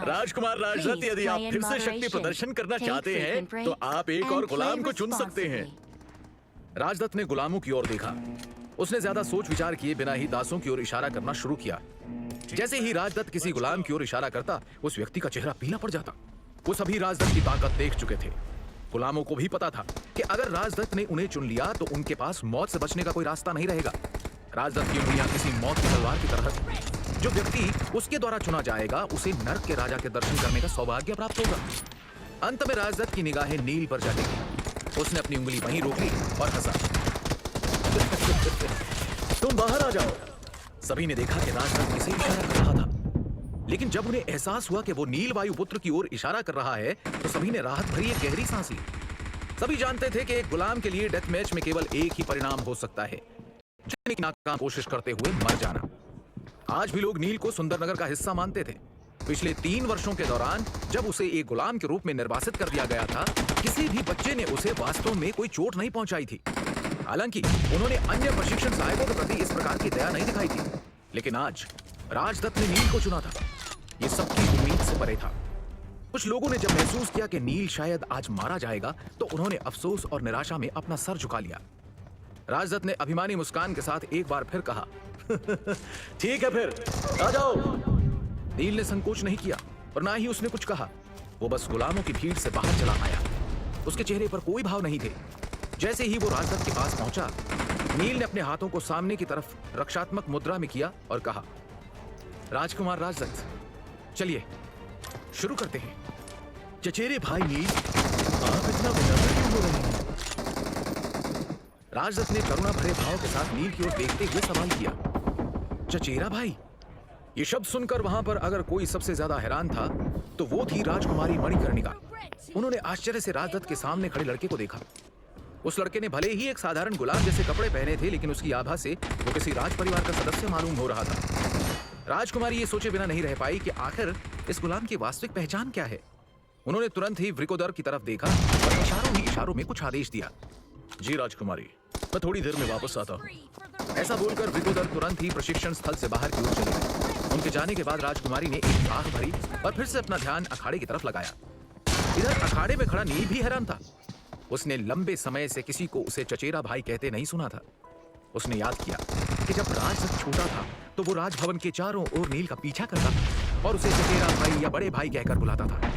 राजकुमार राजदत्त, यदि आप फिर से शक्ति प्रदर्शन करना चाहते हैं तो आप एक और गुलाम को चुन सकते हैं। राजदत्त ने गुलामों की ओर देखा। उसने ज्यादा सोच विचार किए बिना ही दासों की ओर इशारा करना शुरू किया। जैसे ही राजदत्त किसी गुलाम की ओर इशारा करता, उस व्यक्ति का चेहरा पीला पड़ जाता। वो सभी राजदत्त की ताकत देख चुके थे। गुलामों को भी पता था कि अगर राजदत्त ने उन्हें चुन लिया तो उनके पास मौत से बचने का कोई रास्ता नहीं रहेगा। राजदत्त की उंगलियां किसी मौत की तलवार की तरह थी। जो व्यक्ति उसके द्वारा चुना जाएगा उसे नर्क के राजा के दर्शन करने का सौभाग्य प्राप्त होगा। अंत में राजदत्त की निगाहें नील पर जा टिकी। उसने अपनी उंगली वहीं रोक ली और हंसा। तुम बाहर आ जाओ। सभी ने देखा कि राजदत्त किसे इशारा कर रहा था, लेकिन जब उन्हें एहसास हुआ कि वो नील वायुपुत्र की ओर इशारा कर रहा है तो सभी ने राहत भरी एक गहरी सांस ली। सभी जानते थे कि एक गुलाम के लिए डेथ मैच में केवल एक ही परिणाम हो सकता है, जीतने की नाकाम कोशिश करते हुए मर जाना। आज भी लोग नील को सुंदरनगर का हिस्सा मानते थे। पिछले 3 वर्षों के दौरान जब उसे एक गुलाम के रूप में निर्वासित कर दिया गया था, किसी भी बच्चे ने उसे वास्तव में कोई चोट नहीं पहुंचाई थी। हालांकि उन्होंने अन्य प्रशिक्षण सहायकों के प्रति इस प्रकार की दया नहीं दिखाई थी, लेकिन आज राजदत्त ने नील को चुना था। ये सबकी उम्मीद से परे था। कुछ लोगों ने जब महसूस किया कि नील शायद आज मारा जाएगा तो उन्होंने अफसोस और निराशा में अपना सर झुका लिया। राजदत्त ने अभिमानी मुस्कान के साथ एक बार फिर कहा, ठीक है फिर आ जाओ। नील ने संकोच नहीं किया और ना ही उसने कुछ कहा। वो बस गुलामों की भीड़ से बाहर चला आया। उसके चेहरे पर कोई भाव नहीं थे। जैसे ही वो राजदत्त के पास पहुंचा, नील ने अपने हाथों को सामने की तरफ रक्षात्मक मुद्रा में किया और कहा, राजकुमार राजदत्त, चलिए शुरू करते हैं। चचेरे भाई नील, आप इतना विनम्र क्यों हो रहे हैं? राजदत्त ने करुणा भरे भाव के साथ नील की ओर देखते हुए सवाल किया। चचेरा भाई? ये शब्द सुनकर वहां पर अगर कोई सबसे ज्यादा हैरान था तो वो थी राजकुमारी मणिकर्णिका। उन्होंने आश्चर्य से राजदत्त के सामने खड़े लड़के को देखा। उस लड़के ने भले ही एक साधारण गुलाम जैसे कपड़े पहने थे, लेकिन उसकी आभा से वो किसी राज परिवार का सदस्य मालूम हो रहा था। राजकुमारी ये सोचे बिना नहीं रह पाई कि आखिर इस गुलाम की वास्तविक पहचान क्या है। उन्होंने तुरंत ही वृकोदर की तरफ देखा और इशारों ही इशारों में कुछ आदेश दिया। जी राजकुमारी, मैं थोड़ी देर में वापस आता हूँ। ऐसा बोलकर वृकोदर तुरंत ही प्रशिक्षण स्थल से बाहर की ओर चले गए। उनके जाने के बाद राजकुमारी ने एक आह भरी और फिर से अपना ध्यान अखाड़े की तरफ लगाया। इधर अखाड़े में खड़ा नील भी हैरान था। उसने लंबे समय से किसी को उसे चचेरा भाई कहते नहीं सुना था। उसने याद किया कि जब राजदत्त छोटा था तो वो राजभवन के चारों ओर नील का पीछा करता और उसे चचेरा भाई या बड़े भाई कहकर बुलाता था।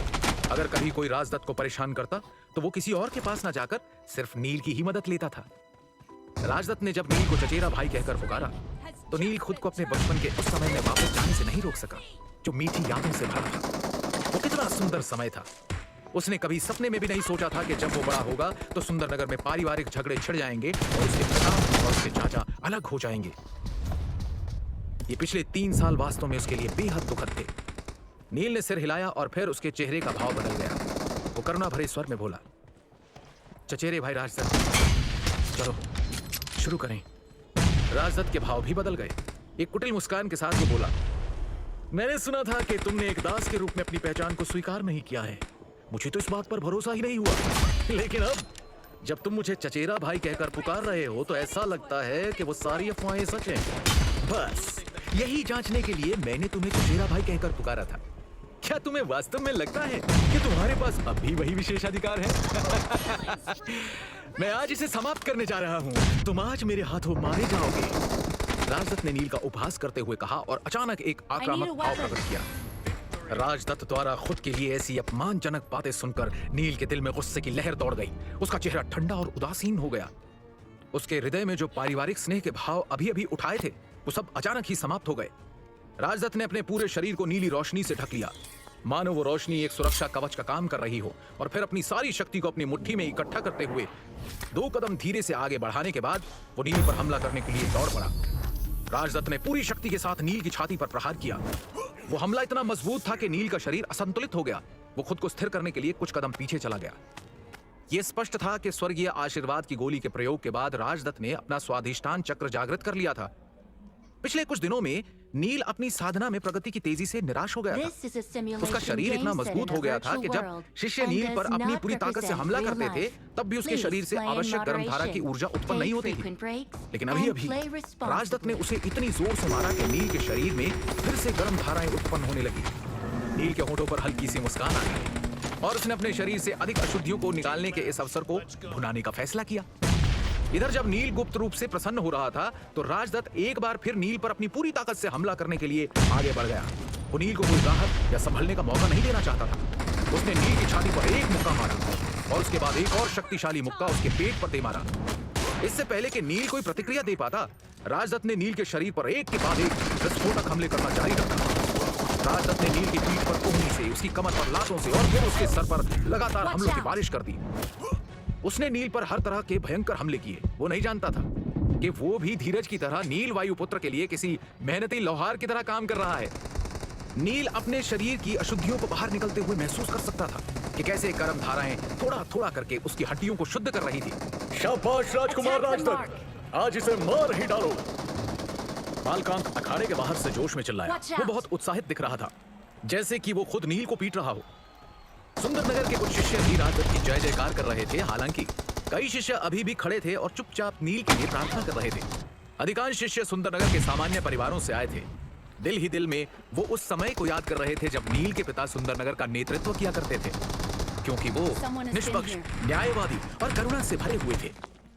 अगर कभी कोई राजदत्त को परेशान करता तो वो किसी और के पास न जाकर सिर्फ नील की ही मदद लेता था। राजदत्त ने जब नील को चचेरा भाई कहकर पुकारा तो नील खुद को अपने बचपन के उस समय में वापस जाने से नहीं रोक सका, जो मीठी यादों से भरा था। वो कितना सुंदर समय था। उसने कभी सपने में भी नहीं सोचा था कि जब वो बड़ा होगा तो सुंदरनगर में पारिवारिक झगड़े छिड़ जाएंगे और उसके पिता और उसके चाचा अलग हो जाएंगे। ये पिछले 3 साल वास्तव में उसके लिए बेहद दुखद थे। नील ने सिर हिलाया और फिर उसके चेहरे का भाव बदल गया। वो करुणा भरे स्वर में बोला, चचेरे भाई राजदत्त, चलो शुरू करें। राजदत्त के भाव भी बदल गए। एक कुटिल मुस्कान के साथ वो बोला, मैंने सुना था कि तुमने एक दास के रूप में अपनी पहचान को स्वीकार नहीं किया है। मुझे तो इस बात पर भरोसा ही नहीं हुआ, लेकिन अब जब तुम मुझे चचेरा भाई कहकर पुकार रहे हो तो ऐसा लगता है कि वो सारी अफवाहें सच हैं। बस यही जांचने के लिए मैंने तुम्हें चचेरा भाई कहकर पुकारा था। क्या तुम्हें वास्तव में लगता है कि तुम्हारे पास अब भी वही विशेषाधिकार है? मैं आज इसे समाप्त करने जा रहा हूँ। तुम आज मेरे हाथों मारे जाओगे। राजदत्त ने नील का उपहास करते हुए कहा और अचानक एक आक्रामक भाव प्रकट किया। राजदत्त द्वारा खुद के लिए ऐसी अपमानजनक बातें सुनकर नील के दिल में गुस्से की लहर दौड़ गई। उसका चेहरा ठंडा और उदासीन हो गया। उसके हृदय में जो पारिवारिक स्नेह के भाव अभी अभी उठाए थे, वो सब अचानक ही समाप्त हो गए। राजदत्त ने अपने पूरे शरीर को नीली रोशनी से ढक लिया, मानो वो रोशनी एक सुरक्षा कवच का काम कर रही हो, और फिर अपनी सारी शक्ति को अपनी मुट्ठी में इकट्ठा करते हुए 2 कदम धीरे से आगे बढ़ाने के बाद वो नील पर हमला करने के लिए दौड़ पड़ा। राजदत्त ने पूरी शक्ति के साथ नील की छाती पर प्रहार किया। वो हमला इतना मजबूत था कि नील का शरीर असंतुलित हो गया। वो खुद को स्थिर करने के लिए कुछ कदम पीछे चला गया। यह स्पष्ट था कि स्वर्गीय आशीर्वाद की गोली के प्रयोग के बाद राजदत्त ने अपना स्वाधिष्ठान चक्र जागृत कर लिया था। पिछले कुछ दिनों में नील अपनी साधना में प्रगति की तेजी से निराश हो गया था। उसका शरीर इतना मजबूत हो गया था कि जब शिष्य नील पर अपनी पूरी ताकत से हमला करते थे, तब भी उसके शरीर से आवश्यक गर्म धारा की ऊर्जा उत्पन्न नहीं होती थी। लेकिन अभी अभी राजदत्त ने उसे इतनी जोर से मारा कि नील के शरीर में फिर से गर्म धाराएं उत्पन्न होने लगी। नील के होठों पर हल्की सी मुस्कान आ गई और उसने अपने शरीर से अधिक अशुद्धियों को निकालने के इस अवसर को भुनाने का फैसला किया। इधर जब नील गुप्त रूप से प्रसन्न हो रहा था, तो राजदत्त एक बार फिर नील पर अपनी पूरी ताकत से हमला करने के लिए आगे बढ़ गया। वो नील को कोई राहत या संभलने का मौका नहीं देना चाहता था। उसने नील की छाती पर एक मुक्का मारा और उसके बाद एक और शक्तिशाली मुक्का उसके पेट पर दे मारा। इससे पहले कि नील कोई प्रतिक्रिया दे पाता, राजदत्त ने नील के शरीर पर एक के बाद एक विस्फोटक हमले करना जारी रखा। राजदत्त ने नील की पीठ पर कोहनी से, उसकी कमर पर लातों से और फिर उसके सर पर लगातार हमलों की बारिश कर दी। उसने नील पर हर तरह के भयंकर हमले किए। वो नहीं जानता था कि वो भी धीरज की तरह नील वायुपुत्र के लिए किसी मेहनती लोहार की तरह काम कर रहा है। नील अपने शरीर की अशुद्धियों को बाहर निकलते हुए महसूस कर सकता था कि कैसे गर्म धाराएं थोड़ा थोड़ा करके उसकी हड्डियों को शुद्ध कर रही थी। शाबाश राजकुमार राजदत्त, आज इसे मार ही डालो। बालकांक अखाड़े के बाहर से जोश में चिल्लाया। वो बहुत उत्साहित दिख रहा था, जैसे कि वो खुद नील को पीट रहा हो। सुंदरनगर के कुछ शिष्य भी राजदत्त की जय जयकार कर रहे थे। हालांकि कई शिष्य अभी भी खड़े थे और चुपचाप नील के लिए प्रार्थना कर रहे थे। अधिकांश शिष्य सुंदरनगर के सामान्य परिवारों से आए थे। दिल ही दिल में वो उस समय को याद कर रहे थे जब नील के पिता सुंदरनगर का नेतृत्व किया करते थे, क्योंकि वो निष्पक्ष, न्यायवादी और करुणा से भरे हुए थे।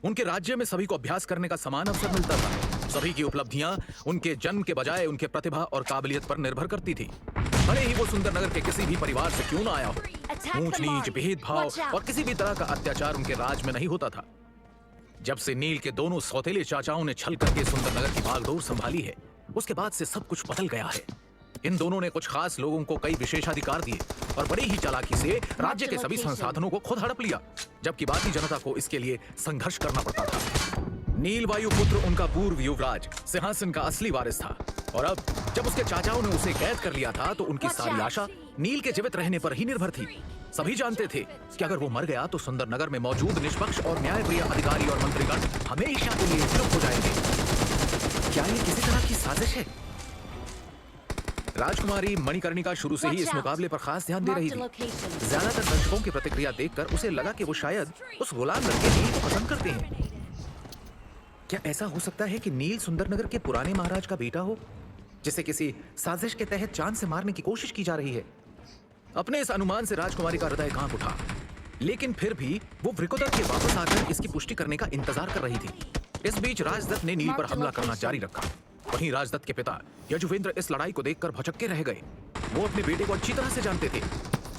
उनके राज्य में सभी को अभ्यास करने का समान अवसर मिलता था। सभी की उपलब्धियां उनके जन्म के बजाय उनके प्रतिभा और काबिलियत पर निर्भर करती थी। भले ही वो सुंदरनगर के किसी भी परिवार से क्यों ना आया हो, ऊंच नीच, भेदभाव और किसी भी तरह का अत्याचार उनके राज में नहीं होता था। जब से नील के दोनों सौतेले चाचाओं ने छल करके सुंदरनगर की बागडोर संभाली है, उसके बाद से सब कुछ बदल गया है। इन दोनों ने कुछ खास लोगों को कई विशेषाधिकार दिए और बड़ी ही चालाकी से राज्य के सभी संसाधनों को खुद हड़प लिया, जबकि बाकी जनता को इसके लिए संघर्ष करना पड़ता था। नील वायुपुत्र उनका पूर्व युवराज सिंहासन का असली वारिस था, और अब जब उसके चाचाओं ने उसे कैद कर लिया था, तो उनकी सारी आशा नील के जीवित रहने पर ही निर्भर थी। सभी जानते थे कि अगर वो मर गया तो सुंदरनगर में मौजूद निष्पक्ष और न्यायप्रिय अधिकारी और मंत्रीगण हमेशा के लिए विलुप्त हो जाएंगे। क्या ये किसी तरह की साजिश है? राजकुमारी मणिकर्णिका शुरू से ही इस मुकाबले पर खास ध्यान दे रही थी। ज्यादातर दर्शकों की प्रतिक्रिया देखकर उसे लगा कि वो शायद उस गुलाम लड़के नील को पसंद करते हैं। क्या ऐसा हो सकता है कि नील सुंदरनगर के पुराने महाराज का बेटा हो, जिसे किसी साजिश के तहत जान से मारने की कोशिश की जा रही है? अपने इस अनुमान से राजकुमारी का हृदय कांप उठा, लेकिन फिर भी वो वृकोदर के वापस आकर इसकी पुष्टि करने का इंतजार कर रही थी। इस बीच राजदत्त ने नील पर हमला करना जारी रखा। वहीं राजदत्त के पिता यजुवेंद्र इस लड़ाई को देखकर भौचक्के रह गए। वो अपने बेटे को अच्छी तरह से जानते थे।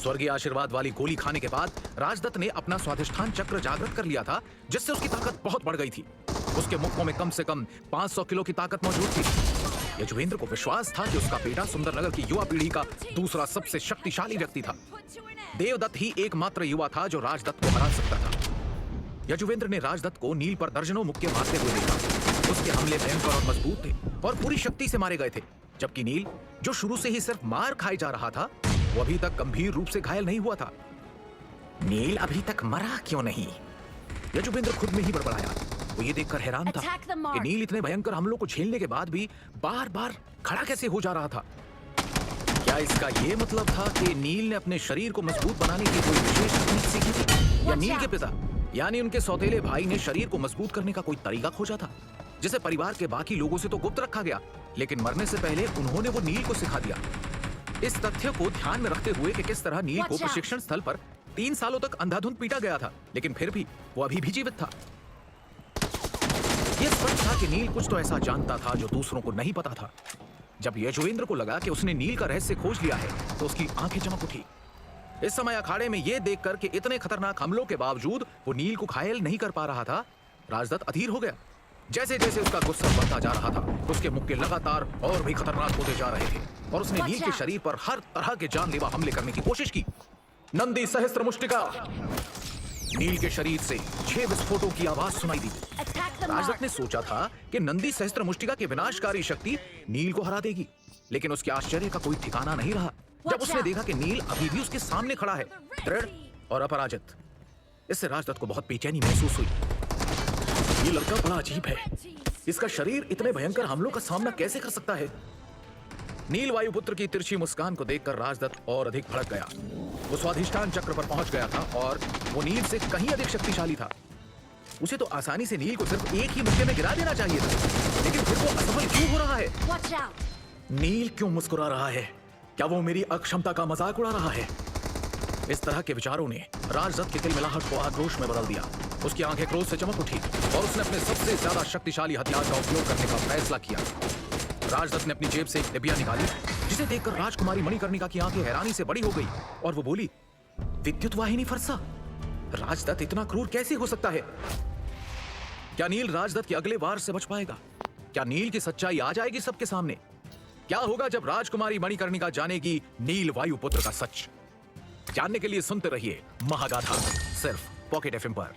स्वर्गीय आशीर्वाद वाली गोली खाने के बाद राजदत्त ने अपना स्वाधिष्ठान चक्र जागृत कर लिया था, जिससे उसकी ताकत बहुत बढ़ गई थी। उसके मुक्कों में कम से कम 500 किलो की ताकत मौजूद थी। यजुवेंद्र को विश्वास था कि उसका बेटा सुंदरनगर की युवा पीढ़ी का दूसरा सबसे शक्तिशाली व्यक्ति था। देवदत्त ही एकमात्र युवा था जो राजदत्त को हरा सकता था। यजुवेंद्र ने राजदत्त को नील पर दर्जनों मुक्के मारते हुए देखा। उसके हमले भयंकर और मजबूत थे और पूरी शक्ति से मारे गए थे, जबकि नील, जो शुरू से ही सिर्फ मार खाए जा रहा था, वो अभी तक गंभीर रूप से घायल नहीं हुआ था। नील अभी तक मरा क्यों नहीं? यजुवेंद्र खुद में ही बड़बड़ाया। वो ये देखकर हैरान था कि नील इतने भयंकर हमलों को झेलने के बाद भी बार बार खड़ा कैसे हो जा रहा था। क्या इसका ये मतलब था कि नील ने अपने शरीर को मजबूत बनाने की कोई विशेष तकनीक सीखी थी, या नील के पिता यानी उनके सौतेले भाई ने शरीर को मजबूत करने का कोई तरीका खोजा था, जिसे परिवार के बाकी लोगों से तो गुप्त रखा गया, लेकिन मरने से पहले उन्होंने वो नील को सिखा दिया। इस तथ्य को ध्यान में रखते हुए कि किस तरह नील को प्रशिक्षण स्थल पर 3 सालों तक अंधाधुंध पीटा गया था, लेकिन फिर भी वो अभी भी जीवित था। ये सच था कि नील कुछ तो ऐसा जानता था जो दूसरों को नहीं पता था। जब यजुवेंद्र को लगा कि उसने नील का रहस्य खोज लिया है तो उसकी आंखें चमक उठी। इस समय अखाड़े में यह देखकर कि इतने खतरनाक हमलों के बावजूद वो नील को घायल नहीं कर पा रहा था, राजदत्त अधीर हो गया। जैसे जैसे उसका गुस्सा बढ़ता जा रहा था, उसके मुक्के लगातार और भी खतरनाक होते जा रहे थे और उसने नील के शरीर पर हर तरह के जानलेवा हमले करने की कोशिश की। नंदी सहस्त्र मुष्टिका। नील के शरीर से 6 विस्फोटों की आवाज सुनाई दी। राजदत्त ने सोचा था कि नंदी सहस्त्र मुष्टिका की विनाशकारी शक्ति नील को हरा देगी, लेकिन उसके आश्चर्य का कोई ठिकाना नहीं रहा जब उसने देखा कि नील अभी भी उसके सामने खड़ा है, दृढ़ और अपराजित। इससे राजदत्त को बहुत बेचैनी महसूस हुई। ये लड़का बड़ा अजीब है, इसका शरीर इतने भयंकर हमलों का सामना कैसे कर सकता है? नील वायुपुत्र की तिरछी मुस्कान को देखकर राजदत्त और अधिक भड़क गया। वो स्वाधिष्ठान चक्र पर पहुंच गया था और वो नील से कहीं अधिक शक्तिशाली था। उसे तो आसानी से नील को सिर्फ एक ही मुक्के में गिरा देना चाहिए था, लेकिन फिर वो असफल क्यों हो रहा है? नील क्यों मुस्कुरा रहा है? क्या वो मेरी अक्षमता का मजाक उड़ा रहा है? इस तरह के विचारों ने राजदत्त के तिलमिलाहट को आक्रोश में बदल दिया। उसकी आंखें क्रोध से चमक उठी और उसने अपने सबसे ज्यादा शक्तिशाली हथियार का उपयोग करने का फैसला किया। राजदत्त ने अपनी जेब से एक डिबिया निकाली, जिसे देखकर राजकुमारी मणिकर्णिका की आंखें हैरानी से बड़ी हो गई और वो बोली, विद्युत वाहिनी फरसा? राजदत्त इतना क्रूर कैसे हो सकता है? क्या नील राजदत्त के अगले वार से बच पाएगा? क्या नील की सच्चाई आ जाएगी सबके सामने? क्या होगा जब राजकुमारी मणिकर्णिका जानेगी नील वायुपुत्र का सच? जानने के लिए सुनते रहिए महागाथा, सिर्फ पॉकेट एफएम पर।